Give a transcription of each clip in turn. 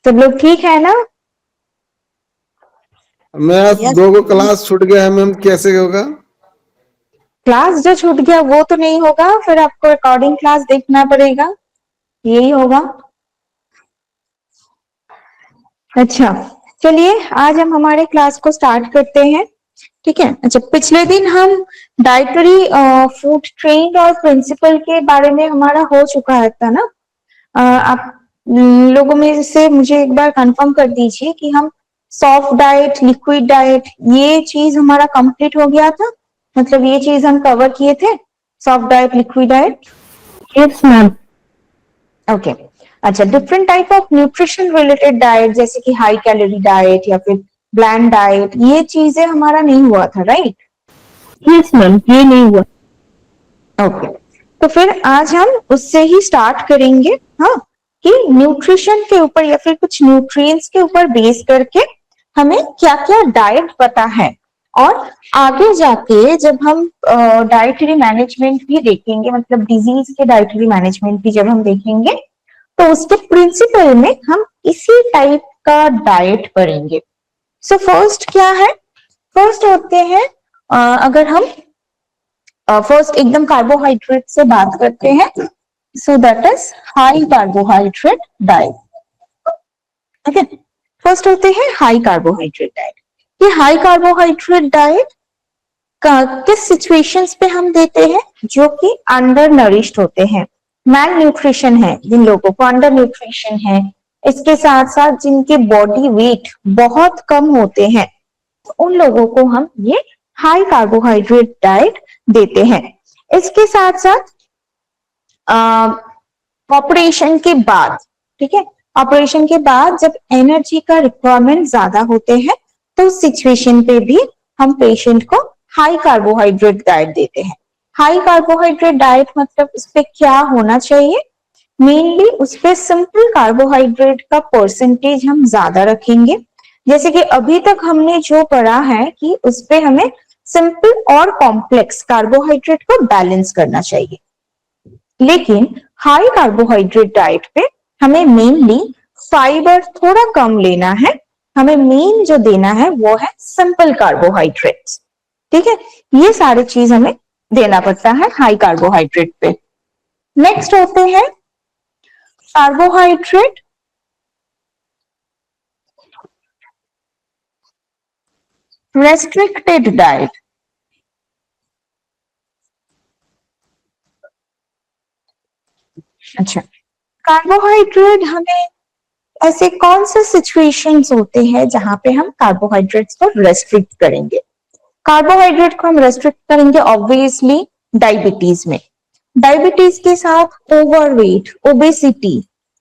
सब लोग ठीक है ना? Math yes. 2 क्लास छूट गया है मैम, कैसे होगा? क्लास जो छूट गया वो तो नहीं होगा, फिर आपको रिकॉर्डिंग क्लास देखना पड़ेगा, यही होगा। अच्छा, चलिए आज हम हमारे क्लास को स्टार्ट करते हैं। ठीक है। अच्छा, पिछले दिन हम डाइटरी फूड ट्रेंड और प्रिंसिपल के बारे में हमारा हो चुका है था ना। आप लोगों में से मुझे एक बार कंफर्म कर दीजिए कि हम सॉफ्ट डाइट, लिक्विड डाइट, ये चीज हमारा कंप्लीट हो गया था, मतलब ये चीज हम कवर किए थे, soft diet, liquid diet. Yes ma'am. Okay. अच्छा, different type of nutrition related diet जैसे कि हाई कैलोरी डाइट या फिर ब्लैंड डाइट, ये चीजें हमारा नहीं हुआ था, राइट? यस मैम, ये नहीं हुआ। ओके, तो फिर आज हम उससे ही स्टार्ट करेंगे। हाँ, कि न्यूट्रिशन के ऊपर या फिर कुछ न्यूट्रिएंट्स के ऊपर बेस करके हमें क्या क्या डाइट पता है, और आगे जाके जब हम डाइटरी मैनेजमेंट भी देखेंगे, मतलब डिजीज के डाइटरी मैनेजमेंट भी जब हम देखेंगे, तो उसके प्रिंसिपल में हम इसी टाइप का डाइट पढ़ेंगे। सो फर्स्ट क्या है? फर्स्ट होते हैं, अगर हम फर्स्ट एकदम कार्बोहाइड्रेट से बात करते हैं, so that is high carbohydrate diet. Okay, first होते हैं हाई कार्बोहाइड्रेट डाइट। ये हाई कार्बोहाइड्रेट डाइट किस सिचुएशंस पे हम देते हैं? जो कि अंडर नरिश्ड होते हैं, मैल न्यूट्रिशन है, जिन लोगों को अंडर न्यूट्रिशन है, इसके साथ साथ जिनके बॉडी वेट बहुत कम होते हैं, उन लोगों को हम ये हाई कार्बोहाइड्रेट डाइट देते हैं। इसके साथ साथ ऑपरेशन के बाद, ठीक है, ऑपरेशन के बाद जब एनर्जी का रिक्वायरमेंट ज्यादा होते हैं, तो उस सिचुएशन पे भी हम पेशेंट को हाई कार्बोहाइड्रेट डाइट देते हैं। हाई कार्बोहाइड्रेट डाइट मतलब उस पे क्या होना चाहिए? मेनली उस पे सिंपल कार्बोहाइड्रेट का परसेंटेज हम ज्यादा रखेंगे। जैसे कि अभी तक हमने जो पढ़ा है कि उस पे हमें सिंपल और कॉम्प्लेक्स कार्बोहाइड्रेट को बैलेंस करना चाहिए, लेकिन हाई कार्बोहाइड्रेट डाइट पे हमें मेनली फाइबर थोड़ा कम लेना है, हमें मेन जो देना है वो है सिंपल कार्बोहाइड्रेट्स। ठीक है, ये सारी चीज हमें देना पड़ता है हाई कार्बोहाइड्रेट पे। नेक्स्ट होते हैं कार्बोहाइड्रेट रेस्ट्रिक्टेड डाइट। अच्छा, कार्बोहाइड्रेट हमें ऐसे कौन से सिचुएशंस होते हैं जहां पे हम कार्बोहाइड्रेट्स को रेस्ट्रिक्ट करेंगे? कार्बोहाइड्रेट को हम रेस्ट्रिक्ट करेंगे ऑब्वियसली डायबिटीज में, डायबिटीज के साथ ओवरवेट, ओबेसिटी,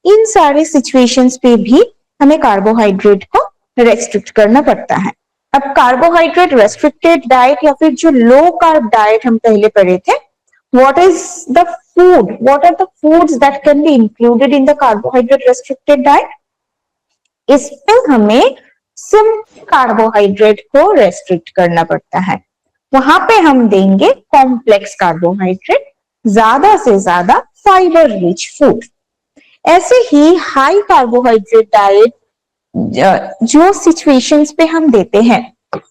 इन सारे सिचुएशंस पे भी हमें कार्बोहाइड्रेट को रेस्ट्रिक्ट करना पड़ता है। अब कार्बोहाइड्रेट रेस्ट्रिक्टेड डाइट या फिर जो लो कार्ब डाइट हम पहले पढ़े थे, what is the what are the foods that can be included in the carbohydrate restricted diet? इस पे हमें सिंपल कार्बोहाइड्रेट को रेस्ट्रिक्ट करना पड़ता है, वहां पे हम देंगे कॉम्प्लेक्स कार्बोहाइड्रेट, ज्यादा से ज्यादा फाइबर रिच फूड। ऐसे ही हाई कार्बोहाइड्रेट डाइट जो सिचुएशंस पे हम देते हैं,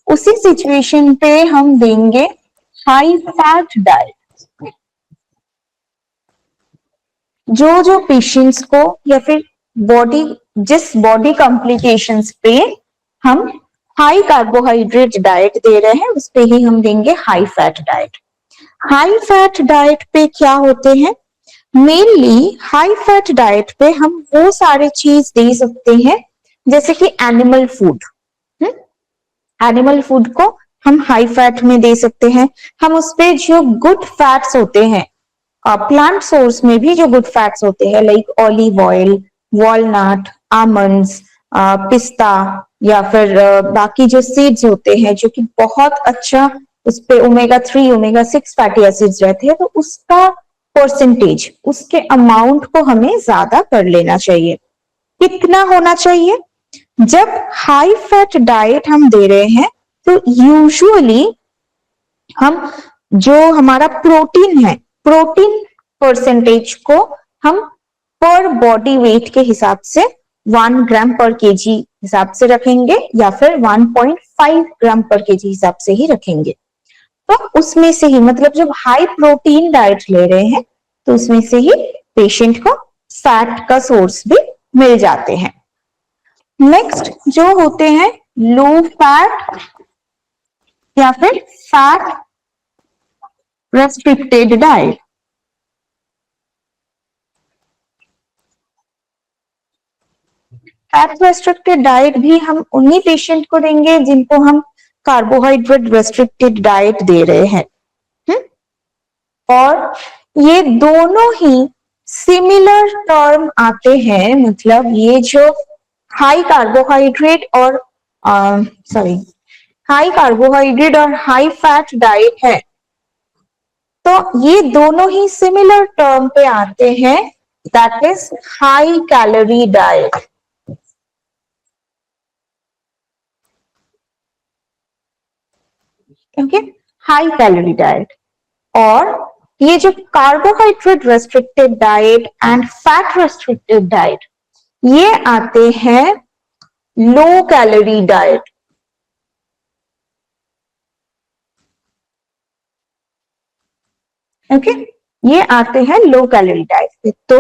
उसी सिचुएशन पे हम देंगे हाई फैट डाइट। जो जो पेशेंट्स को या फिर बॉडी, जिस बॉडी कॉम्प्लिकेशंस पे हम हाई कार्बोहाइड्रेट डाइट दे रहे हैं, उस पे ही हम देंगे high fat diet. High fat diet पे क्या होते हैं? मेनली हाई फैट डाइट पे हम वो सारे चीज दे सकते हैं जैसे कि एनिमल फूड। एनिमल फूड को हम हाई फैट में दे सकते हैं। हम उस पे जो गुड फैट्स होते हैं, प्लांट सोर्स में भी जो गुड फैट्स होते हैं, like olive oil, walnut, almonds, पिस्ता, या फिर बाकी जो सीड्स होते हैं जो कि बहुत अच्छा, उस पे ओमेगा 3, ओमेगा 6 फैटी एसिड्स रहते हैं, तो उसका परसेंटेज, उसके अमाउंट को हमें ज्यादा कर लेना चाहिए। कितना होना चाहिए? जब हाई फैट डाइट हम दे रहे हैं तो यूजुअली हम जो हमारा प्रोटीन है, प्रोटीन परसेंटेज को हम पर बॉडी वेट के हिसाब से 1 ग्राम पर केजी हिसाब से रखेंगे या फिर 1.5 ग्राम पर केजी हिसाब से ही रखेंगे। तो उसमें से ही मतलब जब हाई प्रोटीन डाइट ले रहे हैं तो उसमें से ही पेशेंट को फैट का सोर्स भी मिल जाते हैं। नेक्स्ट जो होते हैं लो फैट या फिर fat restricted diet. Fat restricted diet भी हम उन्हीं पेशेंट को देंगे जिनको हम कार्बोहाइड्रेट रेस्ट्रिक्टेड डाइट दे रहे हैं। और ये दोनों ही सिमिलर टर्म आते हैं, मतलब ये जो हाई कार्बोहाइड्रेट और हाई फैट डाइट है तो ये दोनों ही सिमिलर टर्म पे आते हैं, that is high calorie diet. Okay, high calorie diet. और ये जो carbohydrate restricted diet and fat restricted diet ये आते हैं लो कैलोरी डाइट। ओके, ये आते हैं लो कैलोरी डाइट पे। तो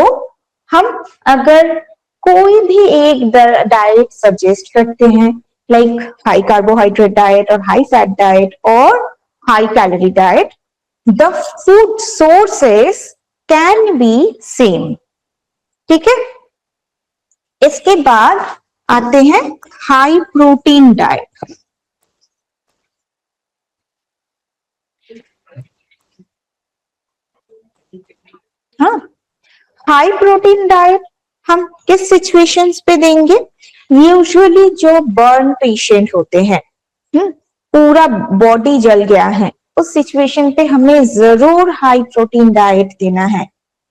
हम अगर कोई भी एक डाइट सजेस्ट करते हैं लाइक हाई कार्बोहाइड्रेट डाइट और हाई फैट डाइट और high calorie diet, the food sources can be same। ठीक है, इसके बाद आते हैं हाई प्रोटीन डाइट। हाँ, हाई प्रोटीन डाइट हम किस सिचुएशंस पे देंगे? यूजुअली जो बर्न पेशेंट होते हैं, पूरा बॉडी जल गया है, उस सिचुएशन पे हमें जरूर हाई प्रोटीन डाइट देना है,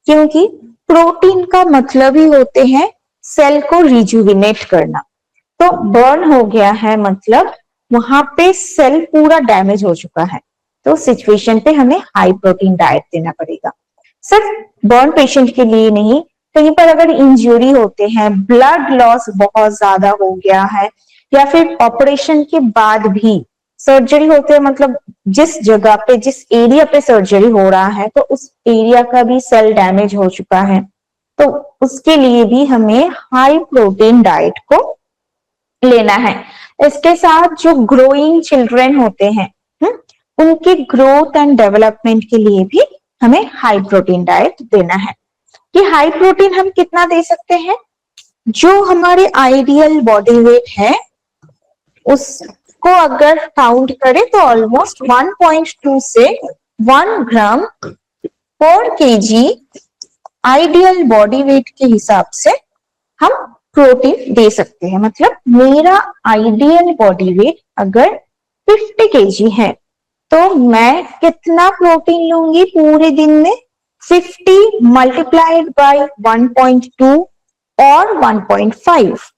क्योंकि प्रोटीन का मतलब ही होते हैं सेल को रिजुविनेट करना। तो बर्न हो गया है मतलब वहां पे सेल पूरा डैमेज हो चुका है, तो सिचुएशन पे हमें हाई प्रोटीन डाइट देना पड़ेगा। सिर्फ बर्न पेशेंट के लिए नहीं, कहीं पर अगर इंजरी होते हैं, ब्लड लॉस बहुत ज्यादा हो गया है, या फिर ऑपरेशन के बाद भी सर्जरी होते हैं, मतलब जिस जगह पे जिस एरिया पे सर्जरी हो रहा है तो उस एरिया का भी सेल डैमेज हो चुका है, तो उसके लिए भी हमें हाई प्रोटीन डाइट को लेना है। इसके साथ जो ग्रोइंग चिल्ड्रन होते हैं, उनके ग्रोथ एंड डेवलपमेंट के लिए भी हमें हाई प्रोटीन डाइट देना है। कि हाई प्रोटीन हम कितना दे सकते हैं? जो हमारे आइडियल बॉडी वेट है उसको अगर काउंट करें तो ऑलमोस्ट 1.2 से 1 ग्राम पर केजी आइडियल बॉडी वेट के हिसाब से हम प्रोटीन दे सकते हैं। मतलब मेरा आइडियल बॉडी वेट अगर 50 केजी है तो मैं कितना प्रोटीन लूंगी पूरे दिन में? 50 मल्टीप्लाइड बाय 1.2 और 1.5।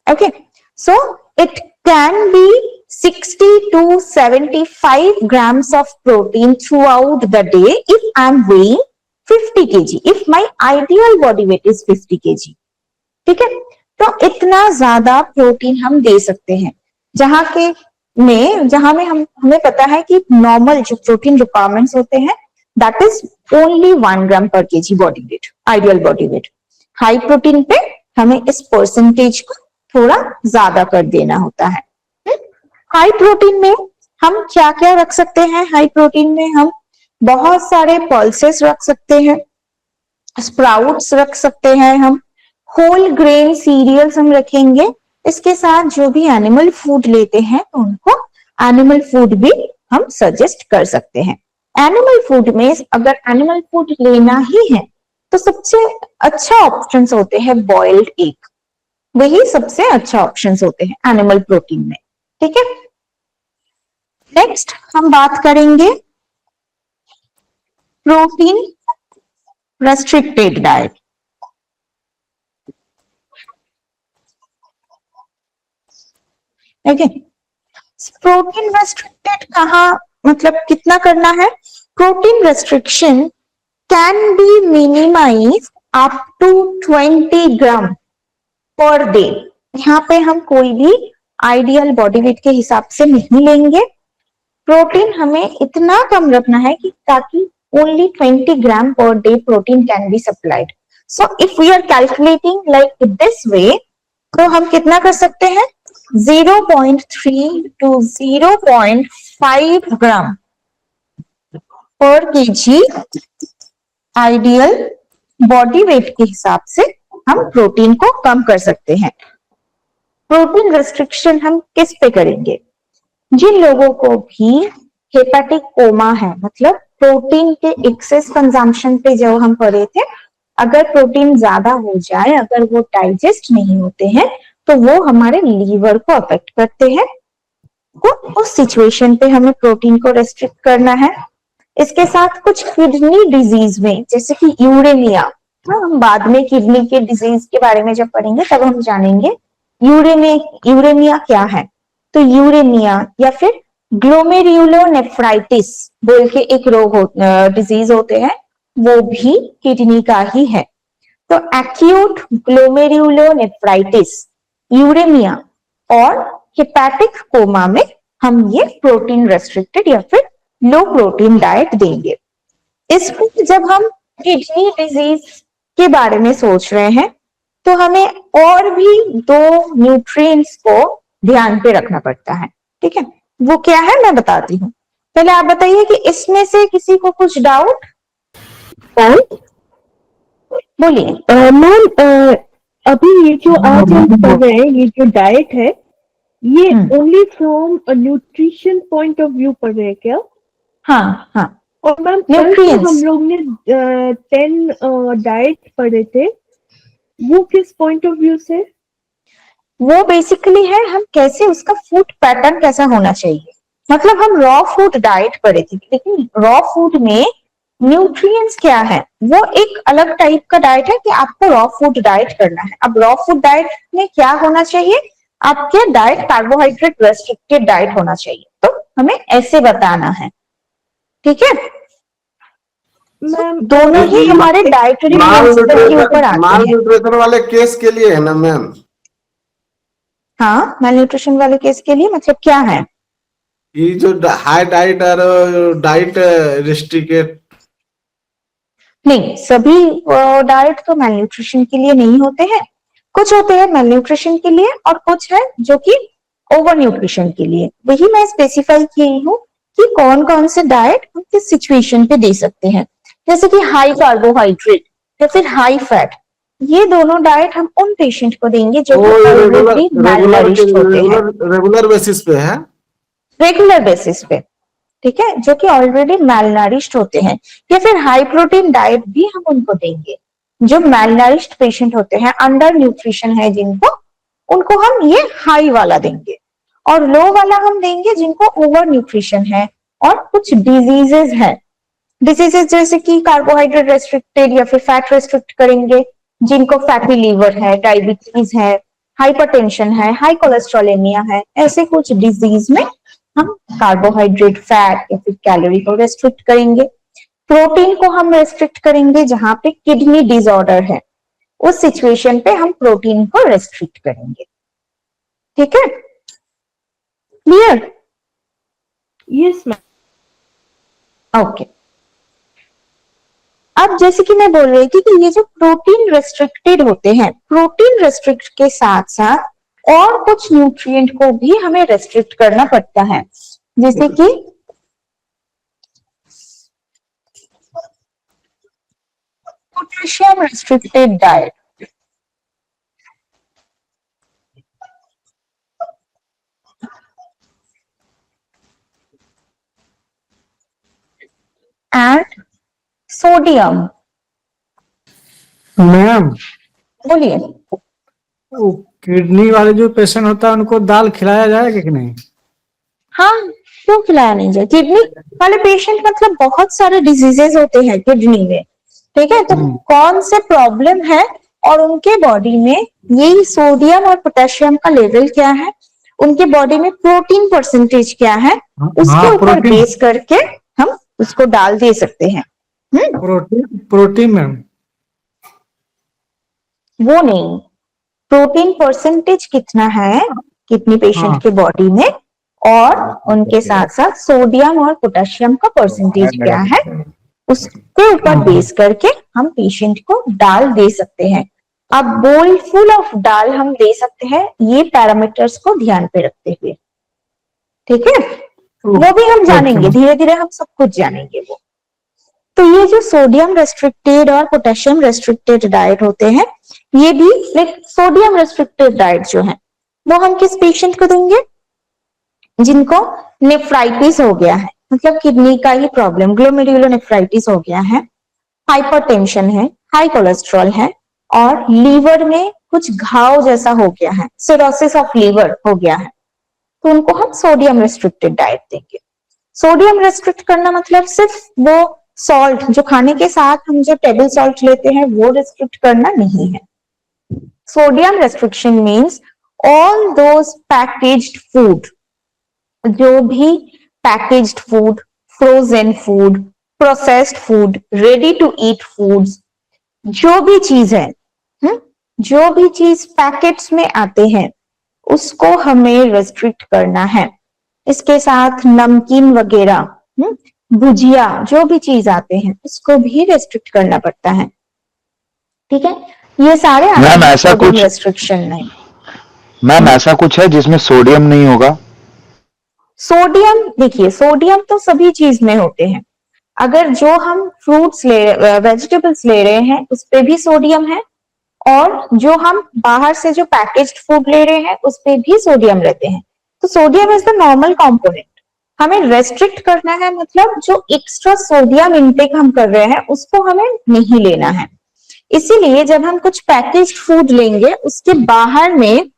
okay, so it can be 60 to 75 grams of protein throughout the day if I'm weighing 50 kg, if my ideal body weight is 50 kg। ठीक है, तो इतना ज्यादा प्रोटीन हम दे सकते हैं, जहां में हमें पता है कि नॉर्मल जो प्रोटीन रिक्वायरमेंट्स होते हैं दैट इज ओनली 1 ग्राम पर KG body weight, ideal body weight. High protein पे हमें इस परसेंटेज को थोड़ा ज्यादा कर देना होता है। हाई प्रोटीन में हम क्या क्या रख सकते हैं? हाई प्रोटीन में हम बहुत सारे पल्सेस रख सकते हैं, स्प्राउट्स रख सकते हैं, हम होल ग्रेन सीरियल्स हम रखेंगे। इसके साथ जो भी एनिमल फूड लेते हैं तो उनको एनिमल फूड भी हम सजेस्ट कर सकते हैं। एनिमल फूड में अगर एनिमल फूड लेना ही है तो सबसे अच्छा ऑप्शन होते हैं बॉइल्ड एग, वही सबसे अच्छा ऑप्शन होते हैं एनिमल प्रोटीन में। ठीक है, नेक्स्ट हम बात करेंगे protein restricted diet. Okay, protein restricted कहाँ, मतलब कितना करना है? Protein restriction can be minimise up to 20 gram per day. यहाँ पे हम कोई भी आइडियल बॉडी वेट के हिसाब से नहीं लेंगे। प्रोटीन हमें इतना कम रखना है कि ताकि only 20 gram per day protein can be supplied. So if we are calculating like this way, तो हम कितना कर सकते हैं, 0.3 to 0.5 ग्राम पर केजी आइडियल बॉडी वेट के हिसाब से हम प्रोटीन को कम कर सकते हैं। प्रोटीन रेस्ट्रिक्शन हम किस पे करेंगे, जिन लोगों को भी हेपेटिक कोमा है, मतलब प्रोटीन के एक्सेस कंजम्पशन पे जो हम पढ़े थे, अगर प्रोटीन ज्यादा हो जाए, अगर वो डाइजेस्ट नहीं होते हैं, तो वो हमारे लीवर को अफेक्ट करते हैं। तो उस सिचुएशन पे हमें प्रोटीन को रेस्ट्रिक्ट करना है। इसके साथ कुछ किडनी डिजीज में, जैसे कि यूरेनिया, हम बाद में किडनी के डिजीज के बारे में जब पढ़ेंगे तब हम जानेंगे यूरेनिया क्या है। तो यूरेनिया या फिर ग्लोमेरुलोनेफ्राइटिस बोल के एक रोग डिजीज होते हैं, वो भी किडनी का ही है। तो एक्यूट ग्लोमेरुलोनेफ्राइटिस, यूरेमिया और हेपेटिक कोमा में हम ये प्रोटीन रेस्ट्रिक्टेड या फिर लो प्रोटीन डाइट देंगे। इसमें जब हम किडनी डिजीज के बारे में सोच रहे हैं, तो हमें और भी 2 न्यूट्रिएंट्स को ध्यान पे रखना पड़ता है। ठीक है, वो क्या है मैं बताती हूँ। पहले आप बताइए कि इसमें से किसी को कुछ डाउट? बोलिए। मैम, अभी ये जो आज हम पढ़ रहे हैं, ये जो डाइट है, ये only from nutrition point of view पढ़ रहे हैं क्या? हाँ हाँ। और मैम कल तो हम लोग ने 10 डाइट पढ़े थे, वो किस पॉइंट ऑफ व्यू से? वो बेसिकली है हम कैसे, उसका फूड पैटर्न कैसा होना चाहिए। मतलब हम रॉ फूड डाइट पढ़े थे, लेकिन रॉ फूड में न्यूट्रिएंट्स क्या है, वो एक अलग टाइप का डाइट है कि आपको रॉ फूड डाइट करना है। अब रॉ फूड डाइट में क्या होना चाहिए, आपके डाइट कार्बोहाइड्रेट रेस्ट्रिक्टेड डाइट होना चाहिए। तो हमें ऐसे बताना है, ठीक है। मैम दोनों ही हमारे डाइटरी प्रिंसिपल के ऊपर आते हैं। माल न्यूट्रिशन वाले केस के लिए है ना मैम? हाँ, माल न्यूट्रिशन वाले केस के लिए मतलब क्या है, ये जो हाई डाइट और डाइट रिस्ट्रिक्टेड? नहीं, सभी डाइट तो माल न्यूट्रिशन के लिए नहीं होते हैं। कुछ होते हैं माल न्यूट्रिशन के लिए और कुछ है जो कि ओवर न्यूट्रिशन के लिए। वही मैं स्पेसिफाई की हूँ कि कौन कौन से डाइट हम किस सिचुएशन पे दे सकते हैं। जैसे कि हाई कार्बोहाइड्रेट या फिर हाई फैट, ये दोनों डाइट हम उन पेशेंट को देंगे जो ऑलरेडी मैलनरिश्ड होते हैं, रेगुलर बेसिस पे है, रेगुलर बेसिस पे, ठीक है, जो कि ऑलरेडी मैलनरिश्ड होते हैं। या फिर हाई प्रोटीन डाइट भी हम उनको देंगे जो मैलनरिश्ड पेशेंट होते हैं, अंडर न्यूट्रिशन है जिनको, उनको हम ये हाई वाला देंगे। और लो वाला हम देंगे जिनको ओवर न्यूट्रिशन है और कुछ डिजीजेस है। डिजीजेस जैसे कि कार्बोहाइड्रेट रेस्ट्रिक्टेड या फिर फैट रेस्ट्रिक्ट करेंगे, जिनको फैटी लीवर है, डायबिटीज है, हाइपरटेंशन है, हाई कोलेस्ट्रोलेमिया है, ऐसे कुछ डिजीज में हम कार्बोहाइड्रेट, फैट या फिर कैलोरी को रेस्ट्रिक्ट करेंगे। प्रोटीन को हम रेस्ट्रिक्ट करेंगे जहां पे किडनी डिसऑर्डर है, उस सिचुएशन पे हम प्रोटीन को रेस्ट्रिक्ट करेंगे। ठीक है, क्लियर? Yes ma'am. ओके। अब जैसे कि मैं बोल रही थी कि ये जो प्रोटीन रेस्ट्रिक्टेड होते हैं, प्रोटीन रेस्ट्रिक्ट के साथ साथ और कुछ न्यूट्रिएंट को भी हमें रेस्ट्रिक्ट करना पड़ता है, जैसे कि potassium restricted diet, and sodium. Ma'am, बोलिए। वो किडनी वाले जो पेशेंट होता है उनको दाल खिलाया जाएगा कि नहीं? हाँ, क्यों खिलाया नहीं जाए? किडनी वाले पेशेंट मतलब बहुत सारे डिजीजेस होते हैं किडनी में, ठीक है। तो कौन से प्रॉब्लम है और उनके बॉडी में यही सोडियम और पोटेशियम का लेवल क्या है, उनके बॉडी में प्रोटीन परसेंटेज क्या है, उसके ऊपर बेस करके हम उसको डाल दे सकते हैं। प्रोटीन मैम, वो नहीं, प्रोटीन परसेंटेज कितना है किडनी पेशेंट हाँ। के बॉडी में, और उनके साथ साथ सोडियम और पोटेशियम का परसेंटेज क्या है, उसके ऊपर बेस करके हम पेशेंट को दाल दे सकते हैं। अब बोल फुल ऑफ दाल हम दे सकते हैं ये पैरामीटर्स को ध्यान पे रखते हुए, ठीक है। वो भी हम जानेंगे, धीरे धीरे हम सब कुछ जानेंगे वो। तो ये जो सोडियम रेस्ट्रिक्टेड और पोटेशियम रेस्ट्रिक्टेड डाइट होते हैं, ये भी लाइक सोडियम रेस्ट्रिक्टेड डाइट जो है वो हम किस पेशेंट को देंगे, जिनको नेफ्राइटिस हो गया है, मतलब किडनी का ही प्रॉब्लम, ग्लोमेरुलोनेफ्राइटिस हो गया है, हाइपरटेंशन है, हाई कोलेस्ट्रॉल है, और लीवर में कुछ घाव जैसा हो गया है, सिरोसिस ऑफ लीवर हो गया है, तो उनको हम सोडियम रेस्ट्रिक्टेड डाइट देंगे। सोडियम रेस्ट्रिक्ट करना मतलब सिर्फ वो सॉल्ट जो खाने के साथ हम जो टेबल सॉल्ट लेते हैं वो रेस्ट्रिक्ट करना नहीं है। Sodium restriction means all those packaged food, जो भी packaged food, frozen food, processed food, ready to eat foods, जो भी चीज है, जो भी चीज पैकेट्स में आते हैं उसको हमें रेस्ट्रिक्ट करना है। इसके साथ नमकीन वगैरह, भुजिया, जो भी चीज आते हैं उसको भी रेस्ट्रिक्ट करना पड़ता है, ठीक है। ये सारे मैम ऐसा कुछ रेस्ट्रिक्शन नहीं। मैम ऐसा कुछ है जिसमें सोडियम नहीं होगा? सोडियम देखिए, सोडियम तो सभी चीज में होते हैं। अगर जो हम फ्रूट्स वेजिटेबल्स ले रहे हैं उस पे भी सोडियम है, और जो हम बाहर से जो पैकेज्ड फूड ले रहे हैं उस पे भी सोडियम रहते हैं। तो sodium is the normal component. हमें रेस्ट्रिक्ट करना है, मतलब जो एक्स्ट्रा सोडियम इनटेक हम कर रहे हैं उसको हमें नहीं लेना है। इसीलिए जब हम कुछ पैकेज्ड फूड लेंगे उसके बाहर में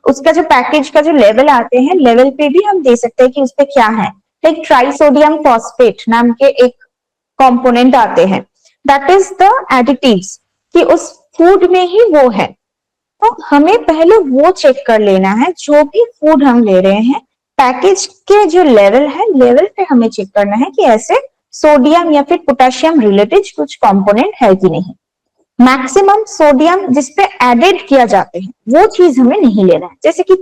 उसका जो पैकेज का जो लेवल आते हैं, लेवल पे भी हम दे सकते हैं कि उस पे क्या है। लाइक ट्राइसोडियम फॉस्फेट नाम के एक कंपोनेंट आते हैं, दैट इज द एडिटिव्स, कि उस फूड में ही वो है। तो हमें पहले वो चेक कर लेना है, जो भी फूड हम ले रहे हैं पैकेज के जो लेवल है, लेवल पे हमें चेक करना है कि ऐसे सोडियम या फिर पोटेशियम रिलेटेड कुछ कंपोनेंट है कि नहीं। मैक्सिमम सोडियम जिसपे एडेड किया जाते हैं वो चीज हमें नहीं लेना है, जैसे कि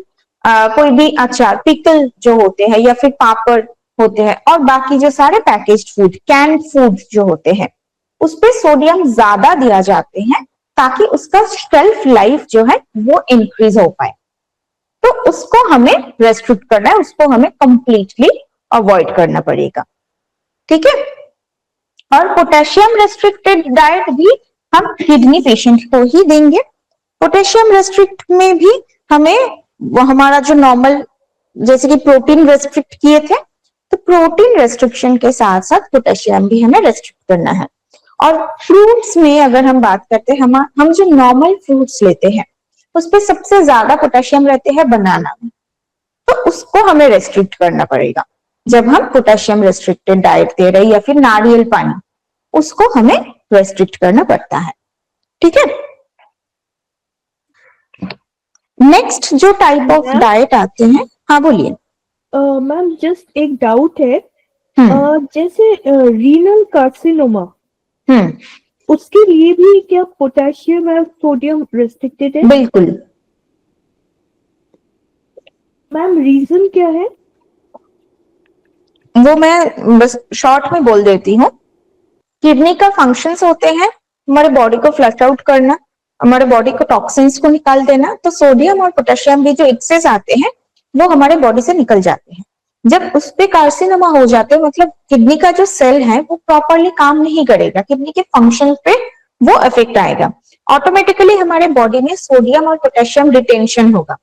कोई भी अचार, पिकल जो होते हैं, या फिर पापड़ होते हैं, और बाकी जो सारे पैकेज्ड फूड, कैन फूड जो होते हैं उस पे सोडियम ज्यादा दिया जाते हैं ताकि उसका शेल्फ लाइफ जो है वो इंक्रीज हो पाए। तो उसको हमें रेस्ट्रिक्ट करना है, उसको हमें कंप्लीटली अवॉइड करना पड़ेगा, ठीक है। और पोटेशियम रेस्ट्रिक्टेड डाइट भी हम किडनी पेशेंट को ही देंगे। पोटेशियम रेस्ट्रिक्ट में भी हमें हमारा जो नॉर्मल, जैसे कि प्रोटीन रेस्ट्रिक्ट किए थे, तो प्रोटीन रेस्ट्रिक्शन के साथ साथ पोटेशियम भी हमें रेस्ट्रिक्ट करना है। और फ्रूट्स में अगर हम बात करते हैं, हम जो नॉर्मल फ्रूट्स लेते हैं उस पर सबसे ज्यादा पोटेशियम रहते हैं बनाना में, तो उसको हमें रेस्ट्रिक्ट करना पड़ेगा जब हम पोटेशियम रेस्ट्रिक्टेड डाइट दे रहे हैं, या फिर नारियल पानी, उसको हमें रेस्ट्रिक्ट करना पड़ता है, ठीक है। नेक्स्ट जो टाइप ऑफ डाइट आते हैं, हाँ बोलिए। मैम जस्ट एक डाउट है, जैसे रीनल कार्सिनोमा, उसके लिए भी क्या पोटेशियम और सोडियम रेस्ट्रिक्टेड है? बिल्कुल। मैम रीजन क्या है? वो मैं बस शॉर्ट में बोल देती हूँ। किडनी का फंक्शंस होते हैं हमारे बॉडी को फ्लश आउट करना, हमारे बॉडी को टॉक्सिन्स को निकाल देना। तो सोडियम और पोटेशियम भी जो एक्सेस आते हैं वो हमारे बॉडी से निकल जाते हैं। जब उस पे कार्सिनोमा हो जाते हैं, मतलब किडनी का जो सेल है वो प्रॉपरली काम नहीं करेगा, किडनी के फंक्शन पे वो इफेक्ट आएगा। ऑटोमेटिकली हमारे बॉडी में सोडियम और पोटेशियम रिटेंशन होगा,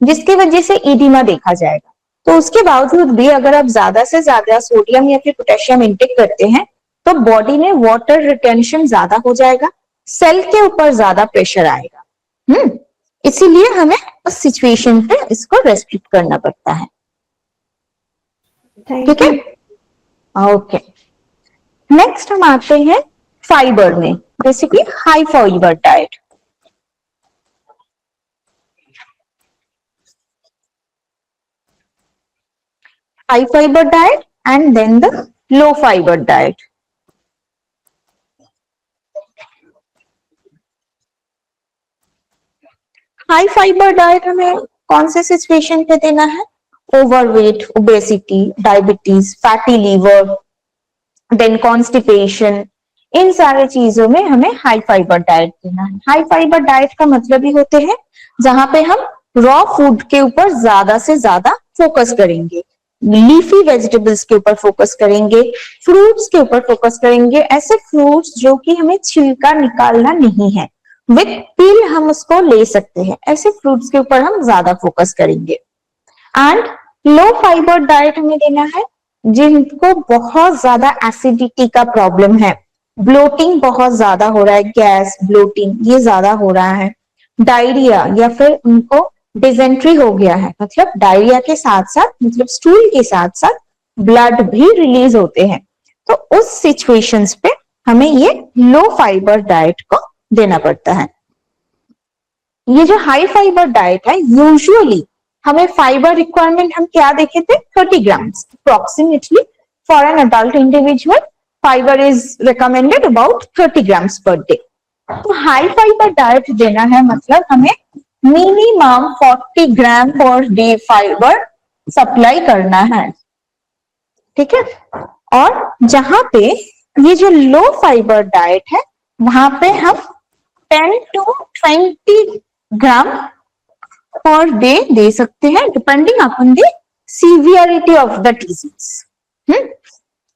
जिसकी वजह से ईडिमा देखा जाएगा। तो उसके बावजूद भी अगर आप ज्यादा से ज्यादा सोडियम या फिर पोटेशियम इंटेक करते हैं तो बॉडी में वाटर रिटेंशन ज्यादा हो जाएगा, सेल के ऊपर ज्यादा प्रेशर आएगा। इसीलिए हमें उस सिचुएशन पे इसको रेस्ट्रिक्ट करना पड़ता है, ठीक है। ओके, नेक्स्ट हम आते हैं फाइबर में, basically high fibre diet. High fibre diet and then the low fibre diet. High fibre diet हमें कौन से सिचुएशन पे देना है? Overweight, obesity, diabetes, fatty liver, then constipation, इन सारे चीजों में हमें हाई फाइबर डाइट देना है। हाई फाइबर डाइट का मतलब ही होते हैं जहां पे हम रॉ फूड के ऊपर ज्यादा से ज्यादा फोकस करेंगे, लीफी वेजिटेबल्स के ऊपर फोकस करेंगे, फ्रूट्स के ऊपर फोकस करेंगे, ऐसे फ्रूट्स जो कि हमें छिलका निकालना नहीं है, विथ पील हम उसको ले सकते हैं, ऐसे फ्रूट्स के ऊपर हम ज्यादा फोकस करेंगे। एंड लो फाइबर डाइट हमें देना है जिनको बहुत ज्यादा एसिडिटी का प्रॉब्लम है, ब्लोटिंग बहुत ज्यादा हो रहा है, गैस ब्लोटिंग ये ज्यादा हो रहा है, डायरिया या फिर उनको डिजेंट्री हो गया है, मतलब डायरिया के साथ साथ मतलब स्टूल के साथ साथ ब्लड भी रिलीज होते हैं, तो उस सिचुएशंस पे हमें ये लो फाइबर डाइट को देना पड़ता है। ये जो हाई फाइबर डाइट है, यूजुअली हमें फाइबर रिक्वायरमेंट हम क्या देखे थे? 30 grams approximately for an adult individual, fibre is recommended about 30 grams per day. तो हाई फाइबर डाइट देना है मतलब हमें मिनिमम 40 ग्राम पर डे फाइबर सप्लाई करना है, ठीक है। और जहां पे ये जो लो फाइबर डाइट है वहां पे हम 10 to 20 gram per day they सकते हैं, depending upon the severity of the disease.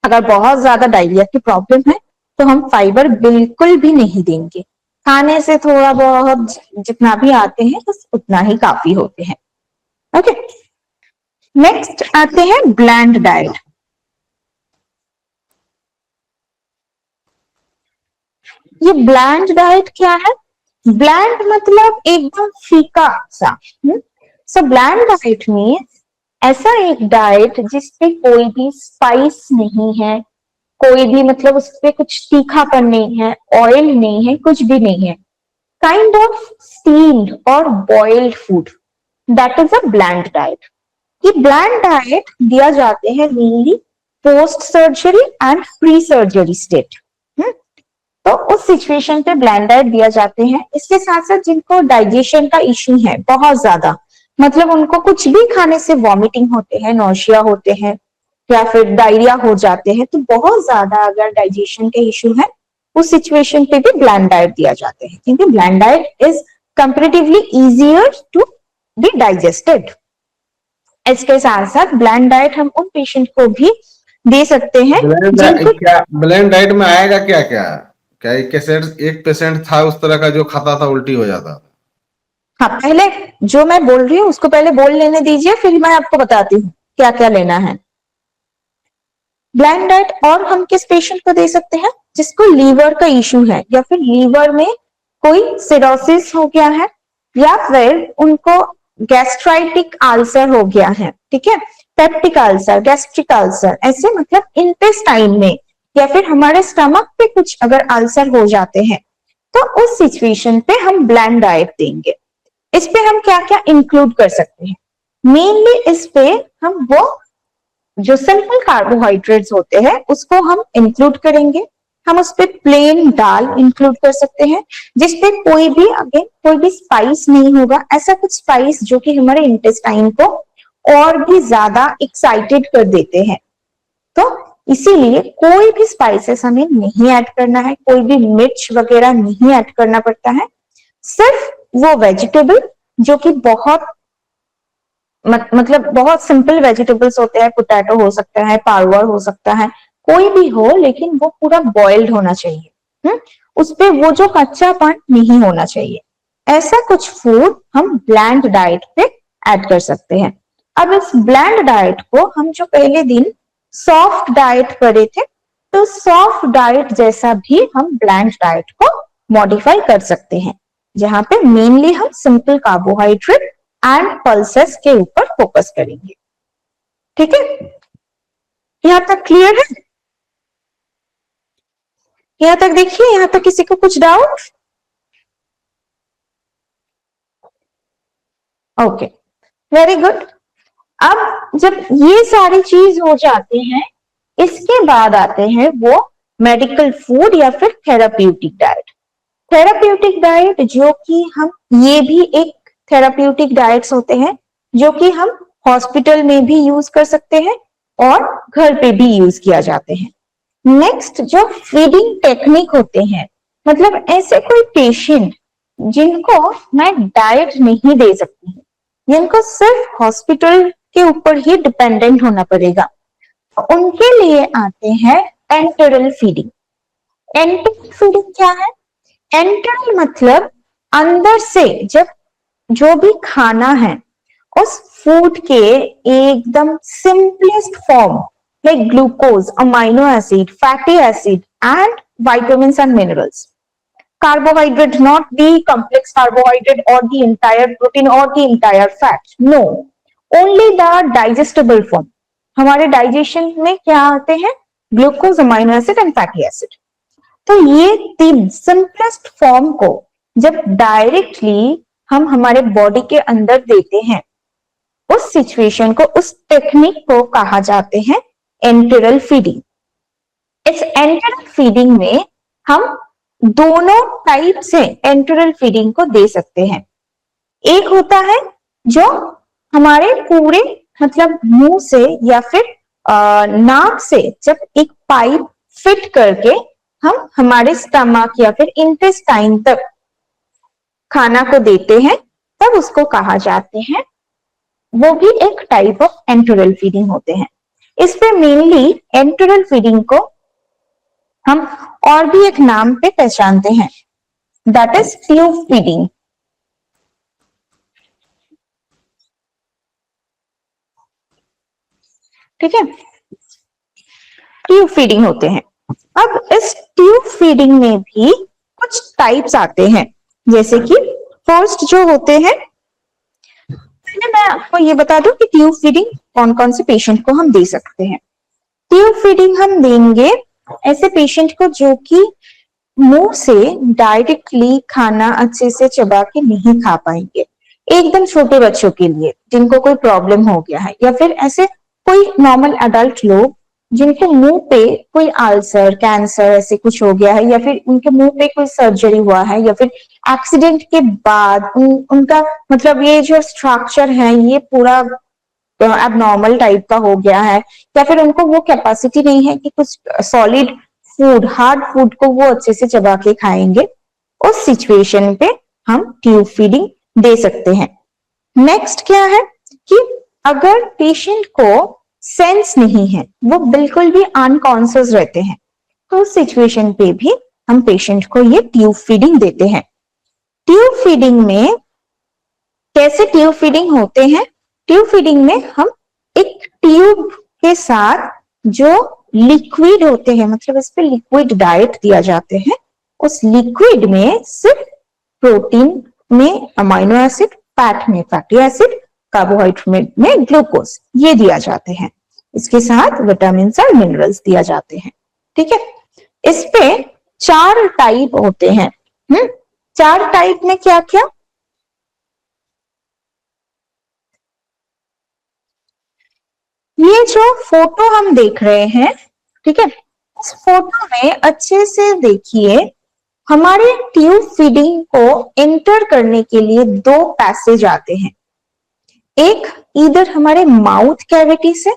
अगर बहुत ज्यादा डायरिया की प्रॉब्लम है तो हम फाइबर बिल्कुल भी नहीं देंगे, खाने से थोड़ा बहुत जितना भी आते हैं बस उतना ही काफी होते हैं। ओके, नेक्स्ट आते हैं ब्लैंड डाइट। ये ब्लैंड डाइट क्या है? ब्लैंड मतलब एकदम फीका सा। सो ब्लैंड डाइट मीन्स ऐसा एक डाइट जिसपे कोई भी स्पाइस नहीं है, कोई भी मतलब उसपे कुछ तीखापन नहीं है, ऑयल नहीं है, कुछ भी नहीं है, काइंड ऑफ स्टीम्ड और boiled food, that is a bland diet. ये ब्लैंड डाइट दिया जाते हैं mainly post surgery and pre surgery state, तो उस सिचुएशन पे ब्लैंड डाइट दिया जाते हैं। इसके साथ साथ जिनको डाइजेशन का इश्यू है बहुत ज्यादा, मतलब उनको कुछ भी खाने से वॉमिटिंग होते हैं, नौशिया होते हैं या फिर डायरिया हो जाते हैं, तो बहुत ज्यादा अगर डाइजेशन के इश्यू है उस सिचुएशन पे भी ब्लैंड डाइट दिया जाते हैं, क्योंकि bland diet is comparatively easier to be digested. इसके साथ साथ ब्लैंड डाइट हम उन पेशेंट को भी दे सकते हैं ब्लेंड डाइट में आएगा क्या क्या क्या एक पेशेंट था उस तरह का जो खाता था उल्टी हो जाता था। हाँ, पहले जो मैं बोल रही हूँ उसको पहले बोल लेने दीजिए, फिर मैं आपको बताती हूँ क्या क्या लेना है। ब्लैंड डाइट और हम किस पेशेंट को दे सकते हैं? जिसको लीवर का इश्यू है या फिर लीवर में कोई सिरोसिस हो गया है या फिर उनको गैस्ट्राइटिक अल्सर हो गया है, ठीक है, पेप्टिक अल्सर, गैस्ट्रिक अल्सर, ऐसे मतलब इंटेस्टाइन में या फिर हमारे स्टमक पे कुछ अगर अल्सर हो जाते हैं तो उस सिचुएशन पे हम ब्लैंड डाइट देंगे। इस पे हम क्या क्या इंक्लूड कर सकते हैं? मेनली इस पे हम वो जो सिंपल कार्बोहाइड्रेट्स होते हैं उसको हम इंक्लूड करेंगे। हम उस पे प्लेन दाल इंक्लूड कर सकते हैं जिसपे कोई भी स्पाइस नहीं होगा, ऐसा कुछ स्पाइस जो कि हमारे इंटेस्टाइन को और भी ज्यादा एक्साइटेड कर देते हैं। तो इसीलिए कोई भी स्पाइसेस हमें नहीं ऐड करना है, कोई भी मिर्च वगैरह नहीं ऐड करना पड़ता है, सिर्फ वो वेजिटेबल जो कि बहुत मतलब बहुत सिंपल वेजिटेबल्स होते हैं, पोटैटो हो सकता है, पालवर हो सकता है, कोई भी हो, लेकिन वो पूरा बॉइल्ड होना चाहिए। उस पे वो जो कच्चापन नहीं होना चाहिए, ऐसा कुछ फूड हम ब्लैंड डाइट पे ऐड कर सकते हैं। अब इस ब्लैंड डाइट को हम जो पहले दिन सॉफ्ट डाइट करे थे, तो सॉफ्ट डाइट जैसा भी हम ब्लैंड डाइट को मॉडिफाई कर सकते हैं, जहां पे मेनली हम सिंपल कार्बोहाइड्रेट एंड पल्सेस के ऊपर फोकस करेंगे। ठीक है, यहां तक क्लियर है? यहां तक देखिए, यहां तक किसी को कुछ डाउट? Okay, very good. अब जब ये सारी चीज हो जाते हैं, इसके बाद आते हैं वो मेडिकल फूड या फिर थेराप्यूटिक डाइट। थेराप्यूटिक डाइट जो कि हम ये भी एक थेराप्यूटिक डाइट्स होते हैं जो कि हम हॉस्पिटल में भी यूज कर सकते हैं और घर पे भी यूज किया जाते हैं। नेक्स्ट जो फीडिंग टेक्निक होते हैं, मतलब ऐसे कोई पेशेंट जिनको मैं डाइट नहीं दे सकती, जिनको सिर्फ हॉस्पिटल के ऊपर ही डिपेंडेंट होना पड़ेगा, तो उनके लिए आते हैं एंटरल फीडिंग। एंटरल फीडिंग क्या है? एंटरल मतलब अंदर से जब जो भी खाना है उस फूड के एकदम simplest form like glucose, amino acid, fatty acid and vitamins and minerals. Carbohydrate, not the complex carbohydrate or the entire protein or the entire fat. No, only the digestible form. हमारे digestion में क्या आते हैं? Glucose, amino acid and fatty acid. तो ये तीन simplest form को जब डायरेक्टली हम हमारे बॉडी के अंदर देते हैं, उस सिचुएशन को, उस टेक्निक को कहा जाते हैं एंटरल फीडिंग। इस एंटरल फीडिंग में हम दोनों टाइप से एंटरल फीडिंग को दे सकते हैं। एक होता है जो हमारे पूरे मतलब मुंह से या फिर नाक से जब एक पाइप फिट करके हम हमारे स्टमक या फिर इंटेस्टाइन तक खाना को देते हैं, तब उसको कहा जाते हैं, वो भी एक टाइप ऑफ एंटरल फीडिंग होते हैं। इस पे मेनली एंटरल फीडिंग को हम और भी एक नाम पे पहचानते हैं, दैट इज ट्यूब फीडिंग। ठीक है, ट्यूब फीडिंग होते हैं। अब इस ट्यूब फीडिंग में भी कुछ टाइप्स आते हैं, जैसे कि फर्स्ट जो होते हैं, पहले मैं आपको ये बता दूं कि ट्यूब फीडिंग कौन कौन से पेशेंट को हम दे सकते हैं। ट्यूब फीडिंग हम देंगे ऐसे पेशेंट को जो कि मुंह से डायरेक्टली खाना अच्छे से चबा के नहीं खा पाएंगे, एकदम छोटे बच्चों के लिए जिनको कोई प्रॉब्लम हो गया है, या फिर ऐसे कोई नॉर्मल एडल्ट लोग जिनको मुंह पे कोई अल्सर, कैंसर ऐसे कुछ हो गया है, या फिर उनके मुंह पे कोई सर्जरी हुआ है, या फिर एक्सीडेंट के बाद उनका मतलब ये जो स्ट्रक्चर है ये पूरा एबनॉर्मल टाइप का हो गया है, या फिर उनको वो कैपेसिटी नहीं है कि कुछ सॉलिड फूड, हार्ड फूड को वो अच्छे से चबा के खाएंगे। उस सिचुएशन पे हम ट्यूब फीडिंग दे सकते हैं। नेक्स्ट क्या है कि अगर पेशेंट को सेंस नहीं है, वो बिल्कुल भी अनकॉन्शियस रहते हैं, तो उस सिचुएशन पे भी हम पेशेंट को ये ट्यूब फीडिंग देते हैं। ट्यूब फीडिंग में कैसे ट्यूब फीडिंग होते हैं? ट्यूब फीडिंग में हम एक ट्यूब के साथ जो लिक्विड होते हैं, मतलब इस पे लिक्विड डाइट दिया जाते हैं, उस लिक्विड में सिर्फ प्रोटीन में अमाइनो एसिड, फैट में फैटी एसिड, कार्बोहाइड्रेट में ग्लूकोज, ये दिया जाते हैं। इसके साथ विटामिन और मिनरल्स दिया जाते हैं। ठीक है, इस पे 4 टाइप होते हैं। 4 टाइप में क्या क्या? ये जो फोटो हम देख रहे हैं, ठीक है, इस फोटो में अच्छे से देखिए, हमारे ट्यूब फीडिंग को एंटर करने के लिए 2 पैसेज आते हैं, एक इधर हमारे माउथ कैविटी से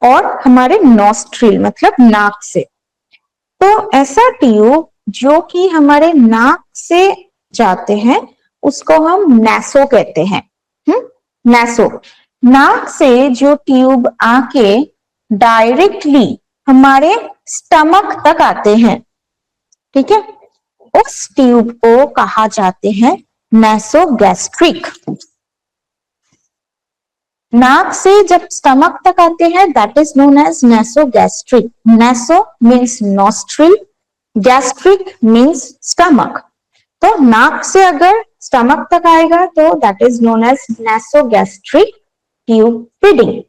और हमारे नॉस्ट्रिल मतलब नाक से। तो ऐसा ट्यूब जो कि हमारे नाक से जाते हैं उसको हम नैसो कहते हैं। नैसो, नाक से जो ट्यूब आके डायरेक्टली हमारे स्टमक तक आते हैं, ठीक है, उस ट्यूब को कहा जाते हैं नैसोगैस्ट्रिक। नाक से जब स्टमक तक आते हैं that is known as nasogastric. Naso means nostril, gastric means stomach. तो नाक से अगर स्टमक तक आएगा तो that is known as nasogastric tube feeding.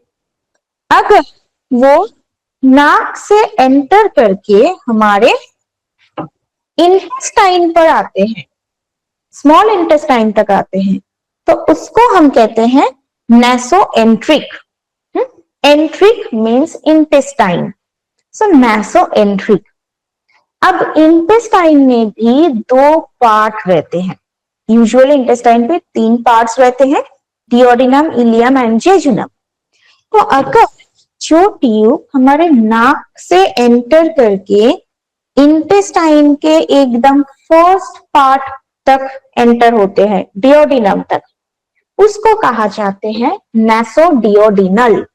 अगर वो नाक से एंटर करके हमारे इंटेस्टाइन पर आते हैं, स्मॉल इंटेस्टाइन तक आते हैं, तो उसको हम कहते हैं नैसोएंट्रिक। एंट्रिक मीन्स इंटेस्टाइन, सो नैसोएंट्रिक। अब इंटेस्टाइन में भी 2 पार्ट रहते हैं, यूजुअली इंटेस्टाइन पे 3 पार्ट्स रहते हैं, डिओडिनम, इलियम एंड जेजुनम। तो अगर जो ट्यूब हमारे नाक से एंटर करके इंटेस्टाइन के एकदम फर्स्ट पार्ट तक एंटर होते हैं, डिओडिनम तक, उसको कहा जाते हैं नासोडियोडिनल।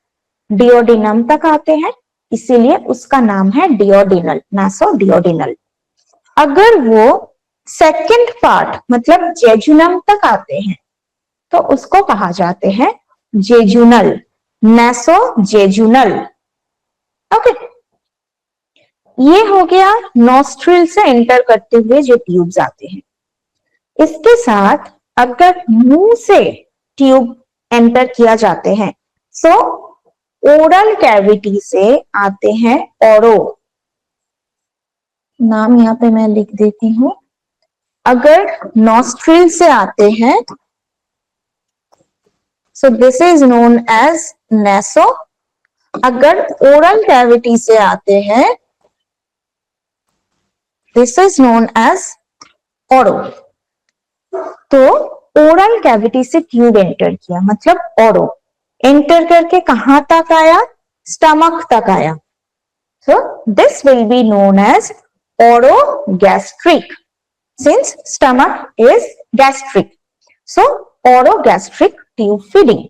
डिओडिनम तक आते हैं, इसीलिए उसका नाम है डिओडिनल, नासोडियोडिनल। अगर वो सेकंड पार्ट मतलब जेजुनम तक आते हैं तो उसको कहा जाते हैं जेजुनल, नासोजेजुनल। ओके, ये हो गया नॉस्ट्रिल से एंटर करते हुए जो ट्यूब्स आते हैं। इसके साथ अगर मुंह से ट्यूब एंटर किया जाते हैं, सो ओरल कैविटी से आते हैं ओरो, नाम यहां पे मैं लिख देती हूं। अगर नॉस्ट्रिल से आते हैं, so this is known as naso. अगर ओरल कैविटी से आते हैं, दिस इज नोन एज ओरो। तो ओरल कैविटी से ट्यूब एंटर किया मतलब ओरो, एंटर करके कहां तक आया, स्टमक तक आया। So this will be known as orogastric, since stomach is gastric, so orogastric tube feeding.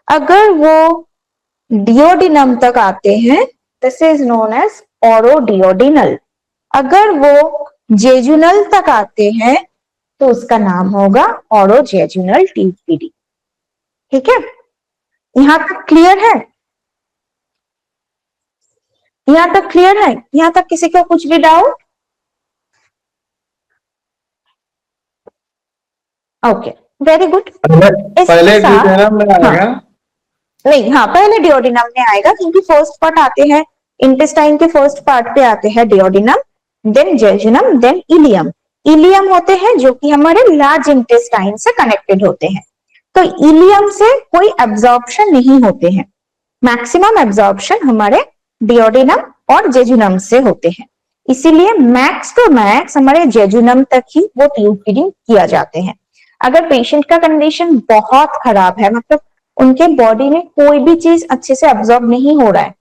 अगर वो डिओडिनम तक आते हैं, this is known as oroduodenal. अगर वो जेजुनल तक आते हैं तो उसका नाम होगा ओरोजेजुनल ट्यूब फीडिंग। ठीक है, यहां तक क्लियर है? यहां तक क्लियर है? यहां तक किसी को कुछ भी डाउट? Okay, very good. पहले डिओडिनम में आएगा। नहीं, हाँ, पहले डिओडिनम में आएगा क्योंकि फर्स्ट पार्ट आते हैं, इंटेस्टाइन के फर्स्ट पार्ट पे आते हैं duodenum, then jejunum, then ileum. Ileum होते हैं जो कि हमारे लार्ज इंटेस्टाइन से कनेक्टेड होते हैं। तो इलियम से कोई एब्जॉर्प्शन नहीं होते हैं, मैक्सिमम एब्जॉर्प्शन हमारे डिओडिनम और जेजुनम से होते हैं। इसीलिए मैक्स टू मैक्स हमारे जेजुनम तक ही वो ट्यूब फीडिंग किया जाते हैं। अगर पेशेंट का कंडीशन बहुत खराब है, मतलब उनके बॉडी में कोई भी चीज अच्छे से अब्सॉर्ब नहीं हो रहा है,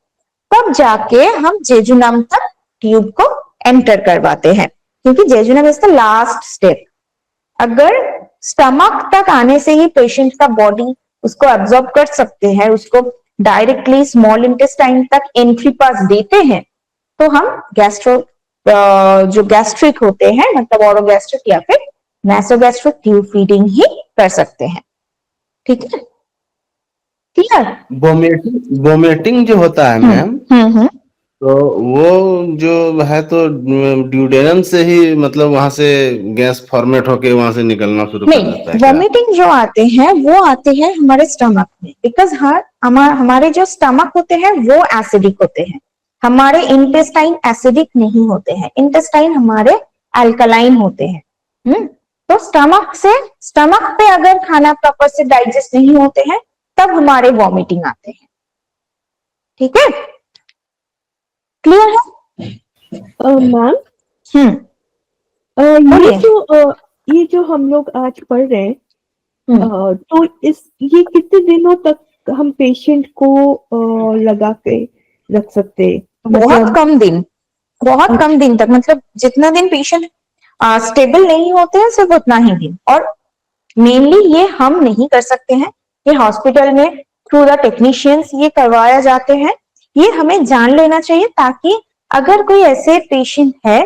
तब जाके हम जेजुनम तक ट्यूब को एंटर करवाते हैं, क्योंकि jejunum is the last step. अगर स्टमक तक आने से ही पेशेंट का बॉडी उसको अब्सॉर्ब कर सकते हैं, उसको डायरेक्टली स्मॉल इंटेस्टाइन तक एंट्री पास देते हैं, तो हम जो गैस्ट्रिक होते हैं मतलब ओरोगैस्ट्रिक या फिर नासोगैस्ट्रिक ट्यूब फीडिंग ही कर सकते हैं। ठीक है, क्लियर? वोमिटिंग जो होता है मैम, तो वो जो है तो ड्यूडेनम से ही मतलब वहां से गैस फॉर्मेट होके वहां से निकलना शुरू कर देता है क्या? वॉमिटिंग जो आते हैं वो आते हैं हमारे स्टमक में, बिकॉज हमारे जो स्टमक होते हैं वो एसिडिक होते हैं, हमारे इंटेस्टाइन एसिडिक नहीं होते हैं, इंटेस्टाइन हमारे अल्कलाइन होते हैं। तो स्टमक पे अगर खाना प्रॉपर से डाइजेस्ट नहीं होते हैं तब हमारे वॉमिटिंग आते हैं। ठीक है, क्लियर है? मैम, ये जो हम लोग आज पढ़ रहे हैं, तो ये कितने दिनों तक हम पेशेंट को लगा के रख सकते हैं? बहुत कम दिन तक, मतलब जितना दिन पेशेंट स्टेबल नहीं होते हैं सिर्फ उतना ही दिन। और मेनली ये हम नहीं कर सकते हैं, ये हॉस्पिटल में थ्रू द टेक्नीशियंस ये करवाया जाते हैं। ये हमें जान लेना चाहिए ताकि अगर कोई ऐसे पेशेंट है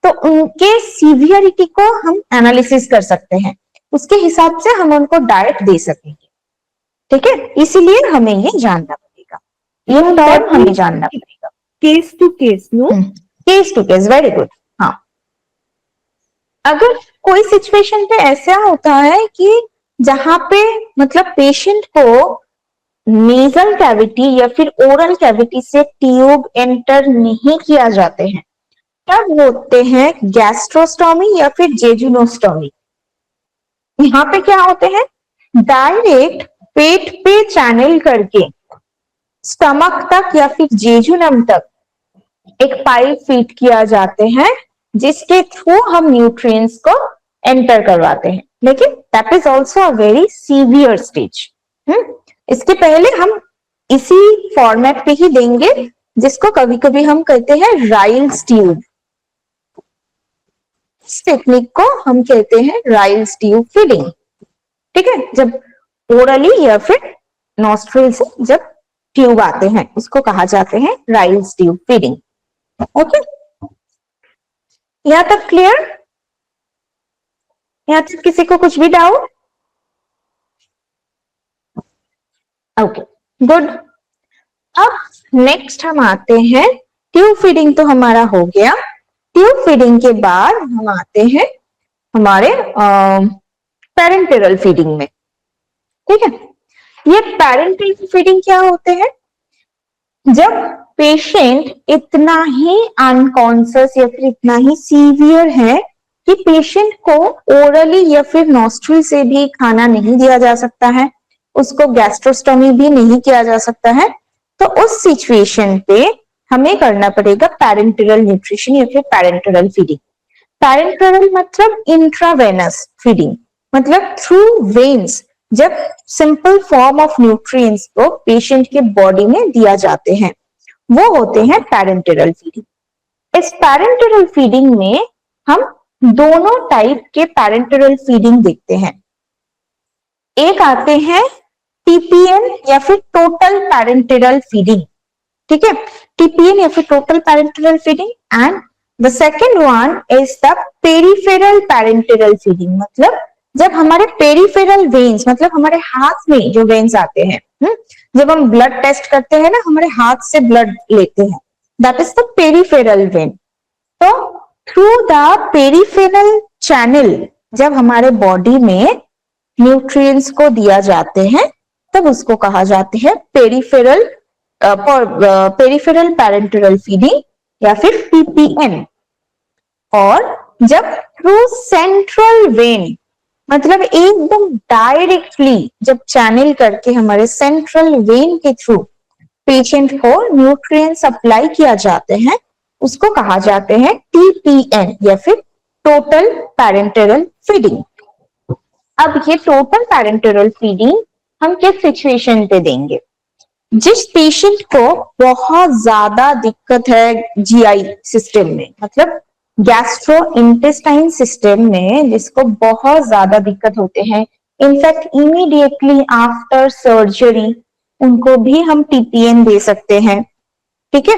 तो उनके सीवियरिटी को हम एनालिसिस कर सकते हैं, उसके हिसाब से हम उनको डाइट दे सकेंगे। ठीक है, इसीलिए हमें ये जानना पड़ेगा, ये टर्म हमें जानना पड़ेगा। Case to case, no? Case to case, very good. हाँ, अगर कोई सिचुएशन पे ऐसा होता है कि जहां पे मतलब पेशेंट को नेजल कैविटी या फिर ओरल कैविटी से ट्यूब एंटर नहीं किया जाते हैं, तब होते हैं गैस्ट्रोस्टोमी या फिर जेजुनोस्टोमी। यहाँ पे क्या होते हैं, डायरेक्ट पेट पे चैनल करके स्टमक तक या फिर जेजुनम तक एक पाइप फीड किया जाते हैं, जिसके थ्रू हम न्यूट्रिएंट्स को एंटर करवाते हैं, लेकिन that is also a very severe stage. इसके पहले हम इसी फॉर्मेट पे ही देंगे जिसको कभी कभी हम कहते हैं राइल्स ट्यूब। इस टेक्निक को हम कहते हैं राइल्स ट्यूब फीडिंग। ठीक है, जब ओरली या फिर नॉस्ट्रिल से जब ट्यूब आते हैं उसको कहा जाते हैं राइल्स ट्यूब फीडिंग। ओके, यहां तक क्लियर? यहां तक किसी को कुछ भी डाउट? Okay, good. अब नेक्स्ट हम आते हैं, ट्यूब फीडिंग तो हमारा हो गया। ट्यूब फीडिंग के बाद हम आते हैं हमारे पैरेंटेरल फीडिंग में। ठीक है, ये पैरेंटल फीडिंग क्या होते हैं? जब पेशेंट इतना ही अनकॉन्शियस या फिर इतना ही सीवियर है कि पेशेंट को ओरली या फिर नॉस्ट्रिल से भी खाना नहीं दिया जा सकता है, उसको गैस्ट्रोस्टोमी भी नहीं किया जा सकता है, तो उस सिचुएशन पे हमें करना पड़ेगा पैरेंटेरल न्यूट्रिशन या फिर पैरेंटेरल फीडिंग। पैरेंटेरल मतलब इंट्रावेनस फीडिंग, मतलब थ्रू वेन्स जब सिंपल फॉर्म ऑफ न्यूट्रिएंट्स को पेशेंट के बॉडी में दिया जाते हैं, वो होते हैं पैरेंटेरल फीडिंग। इस पैरेंटेरल फीडिंग में हम दोनों टाइप के पैरेंटेरल फीडिंग देखते हैं। एक आते हैं टीपीएन या फिर टोटल पैरेंटेरल फीडिंग। ठीक है, टीपीएन या फिर total parenteral feeding, and the second one is the peripheral parenteral feeding. मतलब जब हमारे पेरिफेरल वेन्स, मतलब हमारे हाथ में जो वेन्स आते हैं, जब हम ब्लड टेस्ट करते हैं ना, हमारे हाथ से ब्लड लेते हैं, that is the peripheral when. तो थ्रू द पेरिफेरल चैनल जब हमारे बॉडी में न्यूट्रिएंट्स को दिया जाते हैं तब उसको कहा जाते हैं पेरिफेरल पैरेंटेरल फीडिंग या फिर पीपीएन। और जब थ्रू सेंट्रल वेन, मतलब एकदम डायरेक्टली जब चैनल करके हमारे सेंट्रल वेन के थ्रू पेशेंट को न्यूट्रिएंट सप्लाई किया जाते हैं, उसको कहा जाते हैं टीपीएन या फिर टोटल पैरेंटेरल फीडिंग। अब ये टोटल पैरेंटेरल फीडिंग हम किस सिचुएशन पे देंगे? जिस पेशेंट को बहुत ज्यादा दिक्कत है जीआई सिस्टम में, मतलब गैस्ट्रो इंटेस्टाइन सिस्टम में जिसको बहुत ज्यादा दिक्कत होते हैं, इनफैक्ट इमीडिएटली आफ्टर सर्जरी उनको भी हम टीपीएन दे सकते हैं। ठीक है,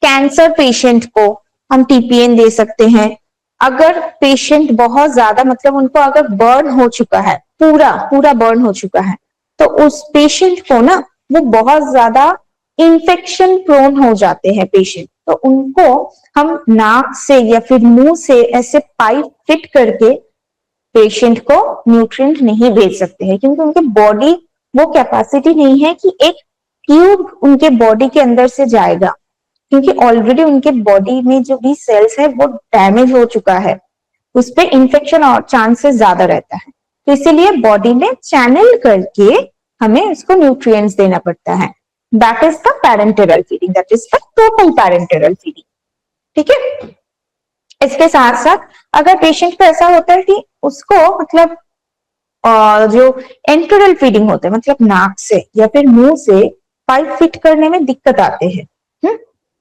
कैंसर पेशेंट को हम टीपीएन दे सकते हैं। अगर पेशेंट बहुत ज्यादा, मतलब उनको अगर बर्न हो चुका है, पूरा बर्न हो चुका है, तो उस पेशेंट को ना वो बहुत ज्यादा इन्फेक्शन प्रोन हो जाते हैं पेशेंट, तो उनको हम नाक से या फिर मुंह से ऐसे पाइप फिट करके पेशेंट को न्यूट्रिएंट नहीं भेज सकते हैं, क्योंकि उनके बॉडी वो कैपेसिटी नहीं है कि एक ट्यूब उनके बॉडी के अंदर से जाएगा, क्योंकि ऑलरेडी उनके बॉडी में जो भी सेल्स है वो डैमेज हो चुका है, उस पर इंफेक्शन और चांसेस ज्यादा रहता है। तो इसीलिए बॉडी में चैनल करके हमें उसको न्यूट्रिएंट्स देना पड़ता है। That is the parenteral feeding, that is the total parenteral feeding. ठीक है, इसके साथ साथ अगर पेशेंट को ऐसा होता है कि उसको मतलब जो एंटरल फीडिंग होते हैं, मतलब नाक से या फिर मुंह से पाइप फिट करने में दिक्कत आते हैं,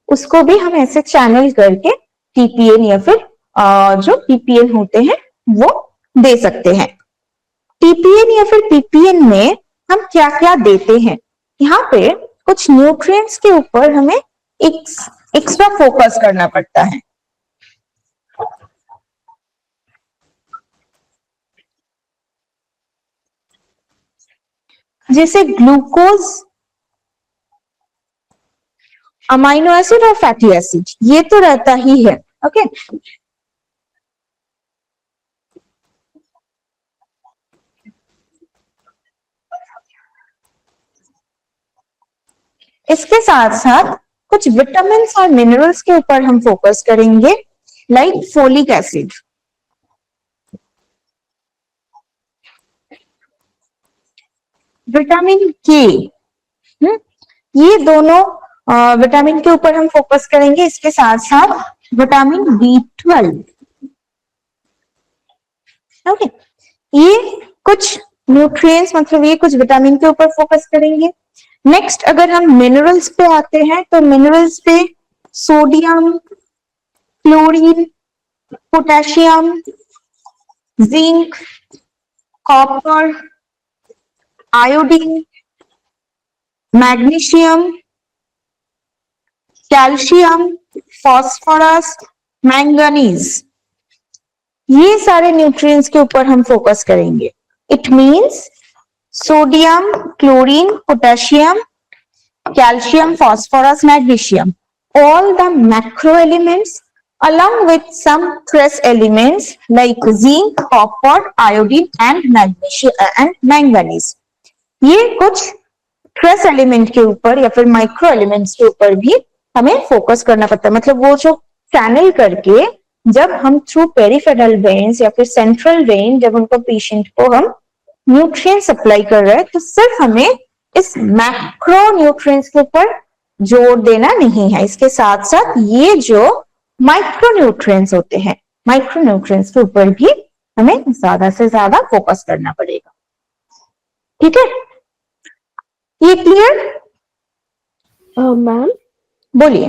उसको भी हम ऐसे चैनल करके टीपीएन या फिर जो पीपीएन होते हैं वो दे सकते हैं। टीपीएन या फिर पीपीएन में हम क्या क्या देते हैं, यहाँ पे कुछ न्यूट्रिएंट्स के ऊपर हमें एक्स्ट्रा फोकस करना पड़ता है। जैसे ग्लूकोज, अमाइनो एसिड और फैटी एसिड, ये तो रहता ही है। ओके, इसके साथ साथ कुछ विटामिन और मिनरल्स के ऊपर हम फोकस करेंगे, लाइक फोलिक एसिड, विटामिन के, ये दोनों विटामिन के ऊपर हम फोकस करेंगे। इसके साथ साथ विटामिन B12, ओके, ये कुछ न्यूट्रिएंट्स मतलब ये कुछ विटामिन के ऊपर फोकस करेंगे। नेक्स्ट अगर हम मिनरल्स पे आते हैं तो मिनरल्स पे sodium, chlorine, potassium, zinc, copper, iodine, magnesium, calcium, phosphorus, manganese, ये सारे न्यूट्रिएंट्स के ऊपर हम फोकस करेंगे। It means sodium, chlorine, potassium, calcium, phosphorus, magnesium, all the macro elements along with some trace elements like zinc, copper, iodine and magnesium and manganese. ये कुछ trace element के ऊपर या फिर माइक्रो एलिमेंट्स के ऊपर भी हमें फोकस करना पड़ता है। मतलब वो जो चैनल करके जब हम थ्रू पेरिफेरल वेन्स या फिर सेंट्रल वेन जब उनको पेशेंट को हम न्यूट्रिएंट सप्लाई कर रहे हैं तो सिर्फ हमें इस मैक्रो न्यूट्रिएंट्स के ऊपर जोर देना नहीं है, इसके साथ साथ ये जो माइक्रो न्यूट्रिएंट्स होते हैं, माइक्रो न्यूट्रिएंट्स के ऊपर भी हमें ज्यादा से ज्यादा फोकस करना पड़ेगा। ठीक है, ये क्लियर? मैम बोलिए।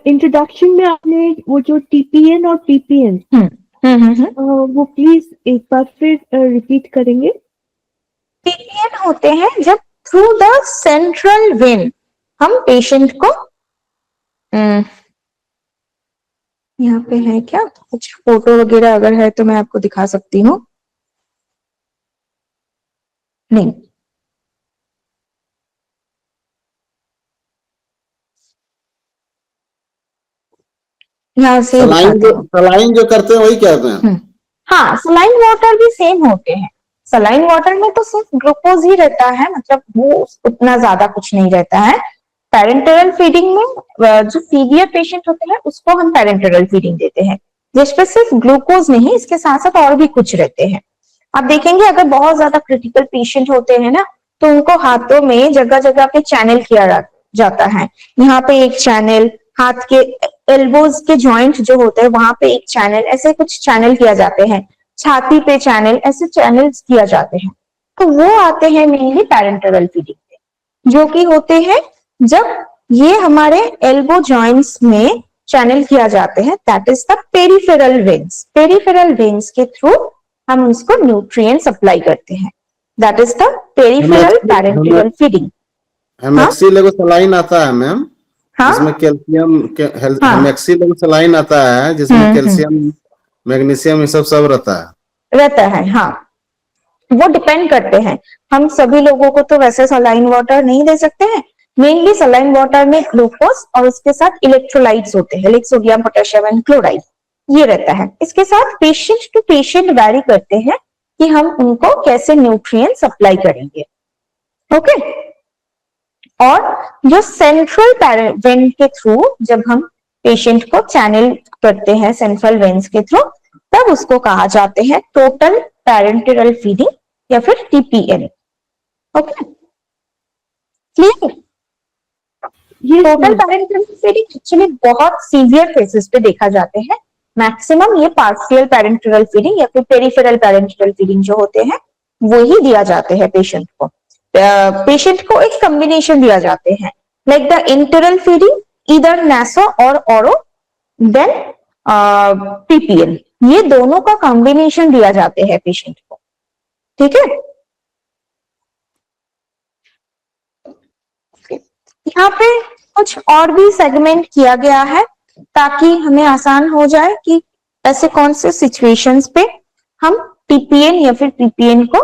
इंट्रोडक्शन में आपने वो जो टीपीएन और पीपीएन वो प्लीज एक बार फिर रिपीट करेंगे। टीपीएन होते हैं जब थ्रू द सेंट्रल वेन हम पेशेंट को यहाँ पे है क्या कुछ फोटो वगैरह अगर है तो मैं आपको दिखा सकती हूँ। नहीं, यहाँ से सलाइन जो करते हैं वही कहते हैं। हाँ, सलाइन वाटर भी सेम होते हैं। सलाइन वाटर में तो सिर्फ ग्लूकोज ही रहता है, मतलब वो उतना ज्यादा कुछ नहीं रहता है। पैरेंटरल फीडिंग में जो सीवियर पेशेंट होते हैं उसको हम पैरेंटरल फीडिंग देते हैं, जिसपे सिर्फ ग्लूकोज नहीं इसके साथ साथ और भी कुछ रहते हैं। आप देखेंगे अगर बहुत ज्यादा क्रिटिकल पेशेंट होते हैं ना तो उनको हाथों में जगह जगह पे चैनल किया जाता है। यहाँ पे एक चैनल, हाथ के एल्बोज के जॉइंट जो होते हैं वहां पे एक चैनल, ऐसे कुछ चैनल किया जाते हैं, छाती पे चैनल, ऐसे चैनल्स किया जाते हैं। तो वो आते हैं मेनली पैरेंटरल फीडिंग पे, जो कि होते हैं जब ये हमारे एल्बो जॉइंट्स में चैनल किया जाते हैं, that is the peripheral veins. Peripheral veins के थ्रू हम उसको न्यूट्रिएंट सप्लाई करते हैं, that is the peripheral parenteral feeding. हेमेक्सी लेगो सलाइन आता है मैम, जिसमें कैल्शियम हेमेक्सी लेगो सलाइन आता है जिसमें कैल्शियम, मैग्नीशियम ये सब रहता है। हाँ, वो डिपेंड करते हैं। हम सभी लोगों को तो वैसे सलाइन वाटर नहीं दे सकते हैं। मेनली सलाइन वाटर में ग्लूकोज और उसके साथ इलेक्ट्रोलाइट्स होते हैं, like sodium, potassium and chloride, ये रहता है। इसके साथ पेशेंट टू पेशेंट वैरी करते हैं कि हम उनको कैसे न्यूट्रिएंट सप्लाई करेंगे। ओके, और जो सेंट्रल वेन के थ्रू जब हम पेशेंट को चैनल करते हैं सेंट्रल वेन्स के थ्रू, तब उसको कहा जाते हैं टोटल पैरेंटरल फीडिंग या फिर टीपीएन। Okay, clear? ये टोटल पैरेंटरल फीडिंग एक्चुअली बहुत सीवियर केसेस पे देखा जाते हैं। मैक्सिमम ये पार्शियल पैरेंटरल फीडिंग या फिर पेरिफेरल पैरेंटरल फीडिंग जो होते हैं वो ही दिया जाते हैं पेशेंट को। पेशेंट को एक कॉम्बिनेशन दिया जाते हैं, लाइक द इंटरल फीडिंग, इधर नैसो और ओरो, देन पीपीएन, ये दोनों का कॉम्बिनेशन दिया जाते हैं पेशेंट को। ठीक है, यहाँ पे कुछ और भी सेगमेंट किया गया है ताकि हमें आसान हो जाए कि ऐसे कौन से सिचुएशंस पे हम टीपीएन या फिर पीपीएन को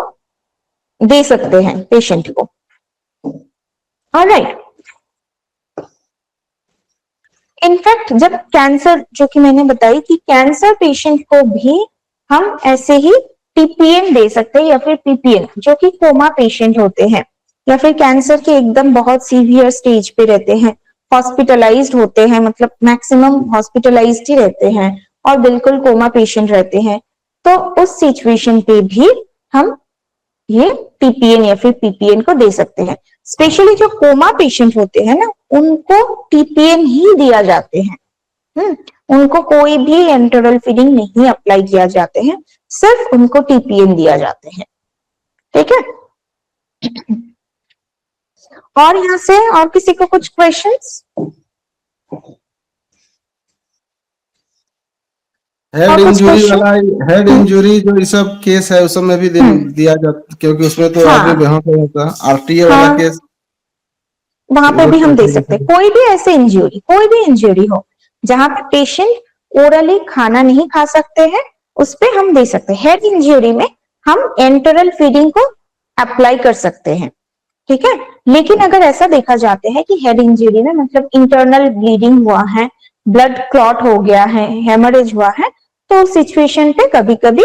दे सकते हैं पेशेंट को। ऑलराइट, इनफैक्ट जब कैंसर, जो कि मैंने बताई कि कैंसर पेशेंट को भी हम ऐसे ही टीपीएन दे सकते हैं या फिर पीपीएन, जो कि कोमा पेशेंट होते हैं या फिर कैंसर के एकदम बहुत सीवियर स्टेज पे रहते हैं, हॉस्पिटलाइज्ड होते हैं, मतलब मैक्सिमम हॉस्पिटलाइज्ड ही रहते हैं और बिल्कुल कोमा पेशेंट रहते हैं, तो उस सिचुएशन पे भी हम ये टीपीएन या फिर पीपीएन को दे सकते हैं। स्पेशली जो कोमा पेशेंट होते हैं ना, उनको टीपीएन ही दिया जाते हैं। उनको कोई भी एंटरल फीडिंग नहीं अप्लाई किया जाते हैं, सिर्फ उनको टीपीएन दिया जाते हैं। ठीक है, और यहाँ से और किसी को कुछ क्वेश्चंस? हेड इंजरी वाला, हेड इंजरी जो ये सब केस है उस सब में भी दिया जाता, क्योंकि उसमें तो आगे बेहोश होता है। आरटीए वाला केस वहां पे भी हम दे सकते हैं। कोई भी ऐसे इंजरी, कोई भी इंजरी हो जहां पे पेशेंट ओरली खाना नहीं खा सकते हैं, उस पे हम दे सकते हैं। हेड इंजरी में हम एंटरल फीडिंग को अप्लाई कर सकते हैं। ठीक है, लेकिन अगर ऐसा देखा जाता है कि हेड इंजरी में मतलब इंटरनल ब्लीडिंग हुआ है, ब्लड क्लॉट हो गया है, हेमरेज हुआ है, तो उस सिचुएशन पे कभी कभी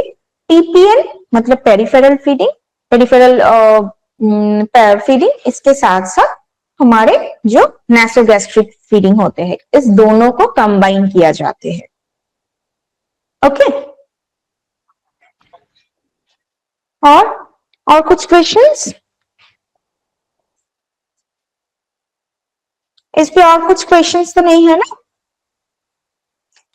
टीपीएन मतलब पेरिफेरल फीडिंग, पेरिफेरल फीडिंग, इसके साथ साथ हमारे जो नासोगैस्ट्रिक फीडिंग होते हैं, इस दोनों को कंबाइन किया जाते हैं। ओके, और कुछ क्वेश्चंस इस पे? और कुछ क्वेश्चंस तो नहीं है ना?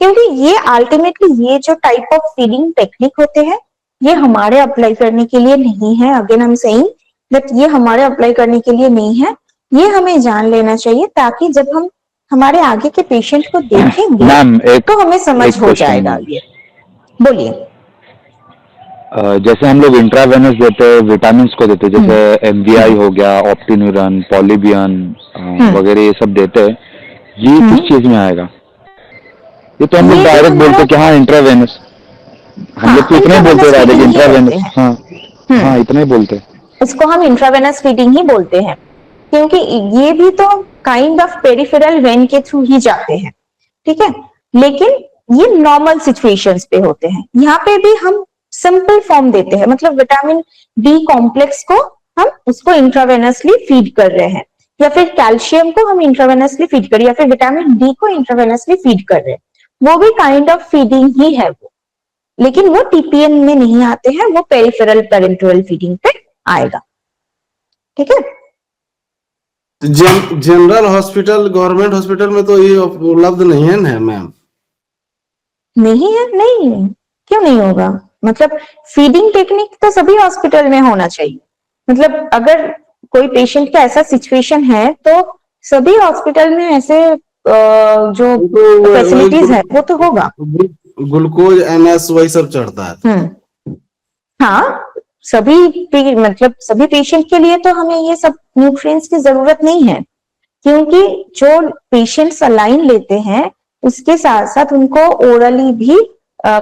क्योंकि ये अल्टीमेटली ये जो टाइप ऑफ फीडिंग टेक्निक होते हैं, ये हमारे अप्लाई करने के लिए नहीं है। अगेन हम सेइंग दैट ये हमारे अप्लाई करने के लिए नहीं है, ये हमें जान लेना चाहिए ताकि जब हम हमारे आगे के पेशेंट को देखेंगे तो हमें समझ हो जाएगा। ये बोलिए। जैसे हम लोग इंट्रावेनस देते हैं, विटामिन को देते हैं, जैसे एमवीआई हो गया, ऑप्टिन्यूरन, पॉलीबियन वगैरह, ये सब देते हैं, ये किस चीज में आएगा? ये तो हम लोग डायरेक्ट बोलते हैं कि हाँ इंट्रावेनस, हम लोग तो इतना ही बोलते हैं इंट्रावेनस। हाँ इतना ही बोलते हैं, इसको हम इंट्रावेनस फीडिंग ही बोलते हैं, क्योंकि ये भी तो काइंड ऑफ पेरिफेरल वेन के थ्रू ही जाते हैं। ठीक है, लेकिन ये नॉर्मल सिचुएशंस पे होते हैं। यहाँ पे भी हम सिंपल फॉर्म देते हैं, मतलब विटामिन बी कॉम्प्लेक्स को हम उसको इंट्रावेनसली फीड कर रहे हैं, या फिर कैल्शियम को हम इंट्रावेनसली फीड कर रहे हैं, या फिर विटामिन डी को इंट्रावेनसली फीड कर रहे हैं। वो भी काइंड ऑफ फीडिंग ही है वो, लेकिन वो टीपीएन में नहीं आते हैं, वो पेरिफेरल पेरेंटरल फीडिंग पे आएगा। ठीक है, जनरल हॉस्पिटल, गवर्नमेंट हॉस्पिटल में तो ये उपलब्ध नहीं है ना मैम? नहीं है, नहीं, क्यों नहीं होगा? मतलब फीडिंग टेक्निक तो सभी हॉस्पिटल में होना चाहिए। मतलब अगर कोई पेशेंट का ऐसा सिचुएशन है तो सभी हॉस्पिटल में ऐसे जो फैसिलिटीज है वो तो होगा। ग्लूकोज, एनएस वही सब चढ़ता है। हाँ, सभी मतलब सभी पेशेंट के लिए तो हमें ये सब न्यूट्रिएंट्स की जरूरत नहीं है, क्योंकि जो पेशेंट सलाइन लेते हैं उसके साथ साथ उनको ओरली भी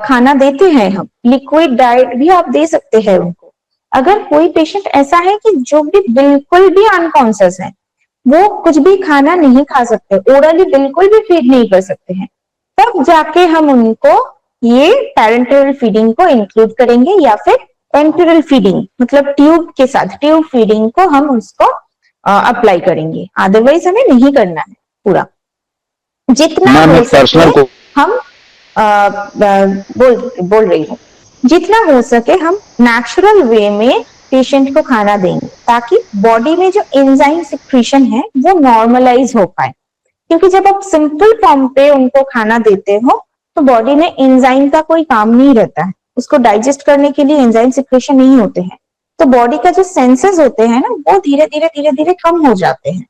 खाना देते हैं हम। लिक्विड डाइट भी आप दे सकते हैं उनको। अगर कोई पेशेंट ऐसा है कि जो भी बिल्कुल भी अनकॉन्शियस है, वो कुछ भी खाना नहीं खा सकते, ओरली बिल्कुल भी फीड नहीं कर सकते हैं, तब जाके हम उनको ये पैरेंटरल फीडिंग को इंक्लूड करेंगे, या फिर एंटरल फीडिंग मतलब ट्यूब के साथ ट्यूब फीडिंग को हम उसको अप्लाई करेंगे। अदरवाइज हमें नहीं करना है पूरा। जितना हो सके हम बोल रही हूँ, जितना हो सके हम नेचुरल वे में पेशेंट को खाना देंगे, ताकि बॉडी में जो एंजाइम सिक्रीशन है वो नॉर्मलाइज हो पाए। क्योंकि जब आप सिंपल फॉर्म पे उनको खाना देते हो तो बॉडी में एंजाइम का कोई काम नहीं रहता है, उसको डाइजेस्ट करने के लिए एंजाइम सिक्रीशन नहीं होते हैं, तो बॉडी का जो सेंसेस होते हैं ना वो धीरे धीरे कम हो जाते हैं।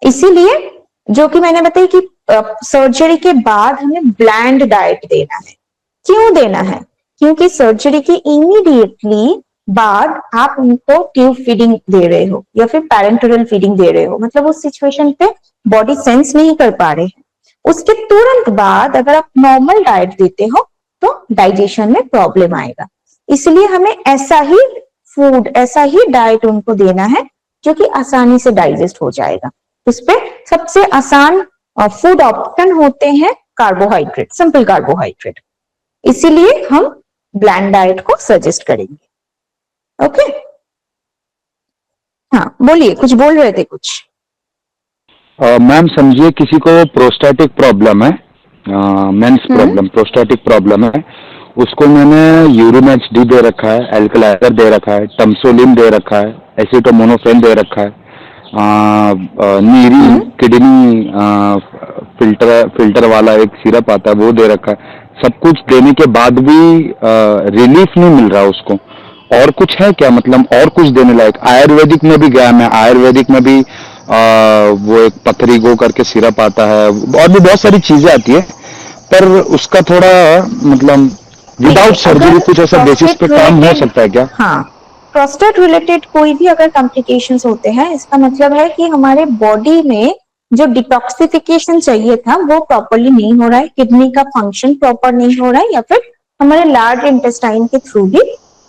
इसीलिए जो कि मैंने बताया कि सर्जरी के बाद हमें ब्लैंड डाइट देना है। क्यों देना है? क्योंकि सर्जरी के इमीडिएटली बाद आप उनको ट्यूब फीडिंग दे रहे हो या फिर पैरेंटरल फीडिंग दे रहे हो, मतलब उस सिचुएशन पे बॉडी सेंस नहीं कर पा रहे हैं। उसके तुरंत बाद अगर आप नॉर्मल डाइट देते हो तो डाइजेशन में प्रॉब्लम आएगा। इसलिए हमें ऐसा ही फूड, ऐसा ही डाइट उनको देना है जो कि आसानी से डाइजेस्ट हो जाएगा। उस पे सबसे आसान फूड ऑप्शन होते हैं कार्बोहाइड्रेट, सिंपल कार्बोहाइड्रेट। इसीलिए हम ब्लैंड डाइट को सजेस्ट करेंगे। ओके, हाँ बोलिए, कुछ बोल रहे थे कुछ? मैम समझिए किसी को प्रोस्टेटिक प्रॉब्लम है, मेंस प्रॉब्लम, प्रोस्टेटिक प्रॉब्लम है, उसको मैंने यूरिनएक्स डी दे रखा है, एल्कलाइजर दे रखा है, टम्सोलिन दे रखा है, एसिटोमोनोफेन दे रखा है, नीरी किडनी फिल्टर वाला एक सिरप आता है वो दे रखा है। सब कुछ देने के बाद भी रिलीफ नहीं मिल रहा उसको। और कुछ है क्या, मतलब और कुछ देने लायक? आयुर्वेदिक में भी गया मैं, आयुर्वेदिक में भी वो एक पथरी गो करके सिरप आता है और भी बहुत सारी चीजें आती है, पर उसका थोड़ा मतलब विदाउट सर्जरी कुछ ऐसा बेसिस पे काम हो सकता है क्या? हाँ, प्रोस्टेट रिलेटेड कोई भी अगर कॉम्प्लिकेशंस होते हैं, इसका मतलब है कि हमारे बॉडी में जो डिटॉक्सिफिकेशन चाहिए था वो प्रॉपरली नहीं हो रहा है, किडनी का फंक्शन प्रॉपर नहीं हो रहा है, या फिर हमारे लार्ज इंटेस्टाइन के थ्रू भी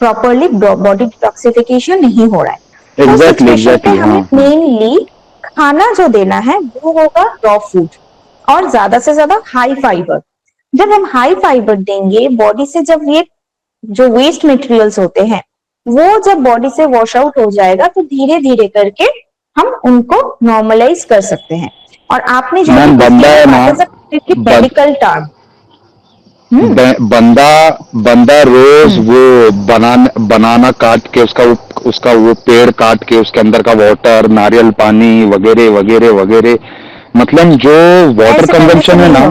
प्रॉपरली बॉडी डिटॉक्सिफिकेशन नहीं हो रहा है। एग्जैक्टली, हमें मेनली खाना जो देना है वो होगा रॉ फूड और ज्यादा से ज्यादा हाई फाइबर। जब हम हाई फाइबर देंगे बॉडी से, जब ये जो वेस्ट मटेरियल्स होते हैं वो जब बॉडी से वॉश आउट हो जाएगा तो धीरे धीरे करके हम उनको नॉर्मलाइज कर सकते हैं। और आपने जो मेडिकल टर्म बंदा रोज वो बनाना काट के उसका वो पेड़ काट के उसके अंदर का वाटर, नारियल पानी वगैरह वगैरह वगैरह, मतलब जो वाटर कंजम्पशन है ना,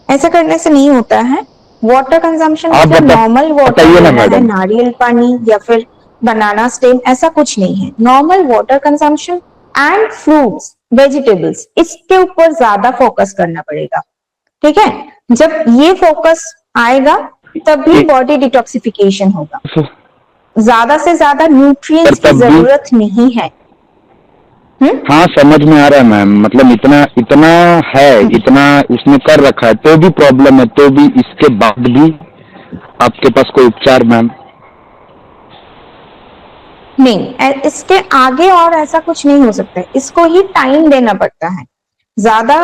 ऐसा करने से नहीं होता है। वाटर कंजम्पशन मतलब नॉर्मल वाटर है, नारियल पानी या फिर बनाना स्टेम, ऐसा कुछ नहीं है। Normal water consumption and fruits vegetables, इसके ऊपर ज्यादा फोकस करना पड़ेगा। ठीक है, जब ये फोकस आएगा तभी बॉडी डिटॉक्सिफिकेशन होगा। ज्यादा से ज्यादा न्यूट्रिएंट्स की जरूरत नहीं है। हाँ, समझ में आ रहा है मैम, मतलब इतना है, इतना उसने कर रखा है तो भी प्रॉब्लम है, तो भी इसके बाद भी आपके पास कोई उपचार मैम? नहीं, इसके आगे और ऐसा कुछ नहीं हो सकता है। इसको ही टाइम देना पड़ता है, ज्यादा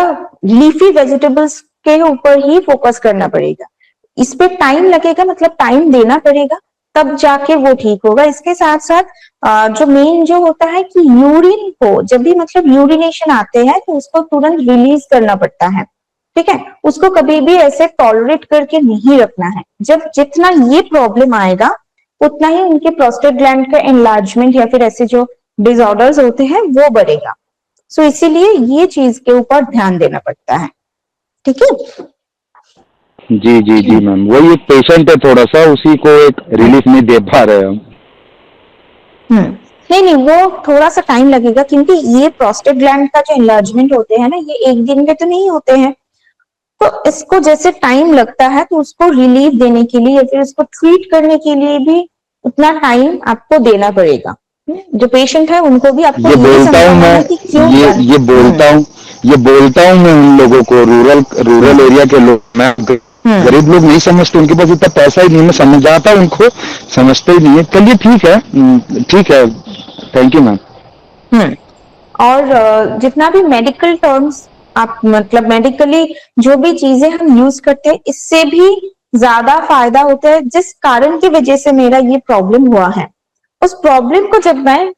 लीफी वेजिटेबल्स के ऊपर ही फोकस करना पड़ेगा। इस पे टाइम लगेगा, मतलब टाइम देना पड़ेगा, तब जाके वो ठीक होगा। इसके साथ साथ जो मेन जो होता है कि यूरिन को जब भी मतलब यूरिनेशन आते हैं तो उसको तुरंत रिलीज करना पड़ता है। ठीक है, उसको कभी भी ऐसे टॉलरेट करके नहीं रखना है। जब जितना ये प्रॉब्लम आएगा उतना ही उनके प्रोस्टेट ग्लैंड का एनलार्जमेंट या फिर ऐसे जो डिसऑर्डर्स होते हैं वो बढ़ेगा। सो इसीलिए ये चीज के ऊपर ध्यान देना पड़ता है। ठीक है जी जी जी मैम, वही एक पेशेंट है, थोड़ा सा उसी को एक रिलीफ नहीं दे पा रहे हम। नहीं, वो थोड़ा सा टाइम लगेगा, क्योंकि ये प्रोस्टेट ग्लैंड का जो एनलार्जमेंट होते हैं ना, ये एक दिन में तो नहीं होते हैं। तो इसको जैसे टाइम लगता है तो उसको रिलीफ देने के लिए या फिर उसको ट्रीट करने के लिए भी उतना टाइम आपको देना पड़ेगा। जो पेशेंट है उनको भी आपको ये बोलता हूँ मैं, ये बोलता हूँ मैं उन लोगों को, रूरल एरिया के लोग, मैं गरीब लोग नहीं समझते, उनके पास इतना पैसा ही नहीं, मैं समझ जाता हूँ उनको, समझते ही नहीं है। चलिए ठीक है, थैंक यू मैम। और जितना भी मेडिकल टर्म्स आप मतलब मेडिकली जो भी चीजें हम यूज करते हैं, इससे भी ज्यादा फायदा होता है। जिस कारण की वजह से मेरा ये प्रॉब्लम हुआ है, उस प्रॉब्लम को जब मैं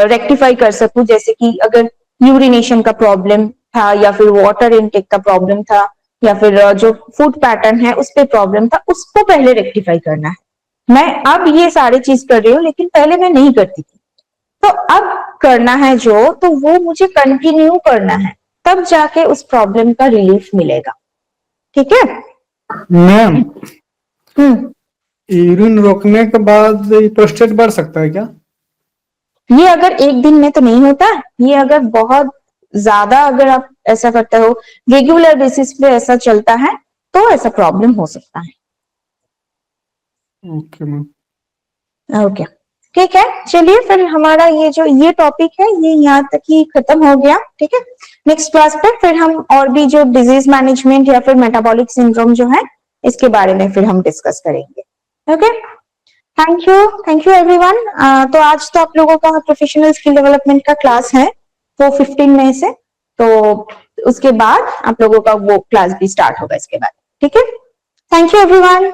रेक्टिफाई कर सकूं, जैसे कि अगर यूरिनेशन का प्रॉब्लम था या फिर वाटर इनटेक का प्रॉब्लम था या फिर जो फूड पैटर्न है उस पर प्रॉब्लम था, उसको पहले रेक्टिफाई करना है। मैं अब ये सारी चीज कर रही हूँ, लेकिन पहले मैं नहीं करती थी। तो अब करना है जो, तो वो मुझे कंटिन्यू करना है, तब जाके उस प्रॉब्लम का रिलीफ मिलेगा। ठीक है मैम, यूरिन रोकने के बाद प्रोस्टेट बढ़ सकता है क्या? ये अगर एक दिन में तो नहीं होता, ये अगर बहुत ज्यादा अगर आप ऐसा करते हो, रेगुलर बेसिस पे ऐसा चलता है, तो ऐसा प्रॉब्लम हो सकता है। ओके मैम, ओके ठीक है, चलिए फिर हमारा ये जो ये टॉपिक है ये यहाँ तक ही खत्म हो गया। ठीक है, नेक्स्ट क्लास पे फिर हम और भी जो डिजीज मैनेजमेंट या फिर मेटाबॉलिक सिंड्रोम जो है इसके बारे में फिर हम डिस्कस करेंगे। Okay, thank you everyone. तो आज तो आप लोगों का प्रोफेशनल स्किल डेवलपमेंट का क्लास है 4:15 में से, तो उसके बाद आप लोगों का वो क्लास भी स्टार्ट होगा इसके बाद। ठीक है, थैंक यू एवरीवन।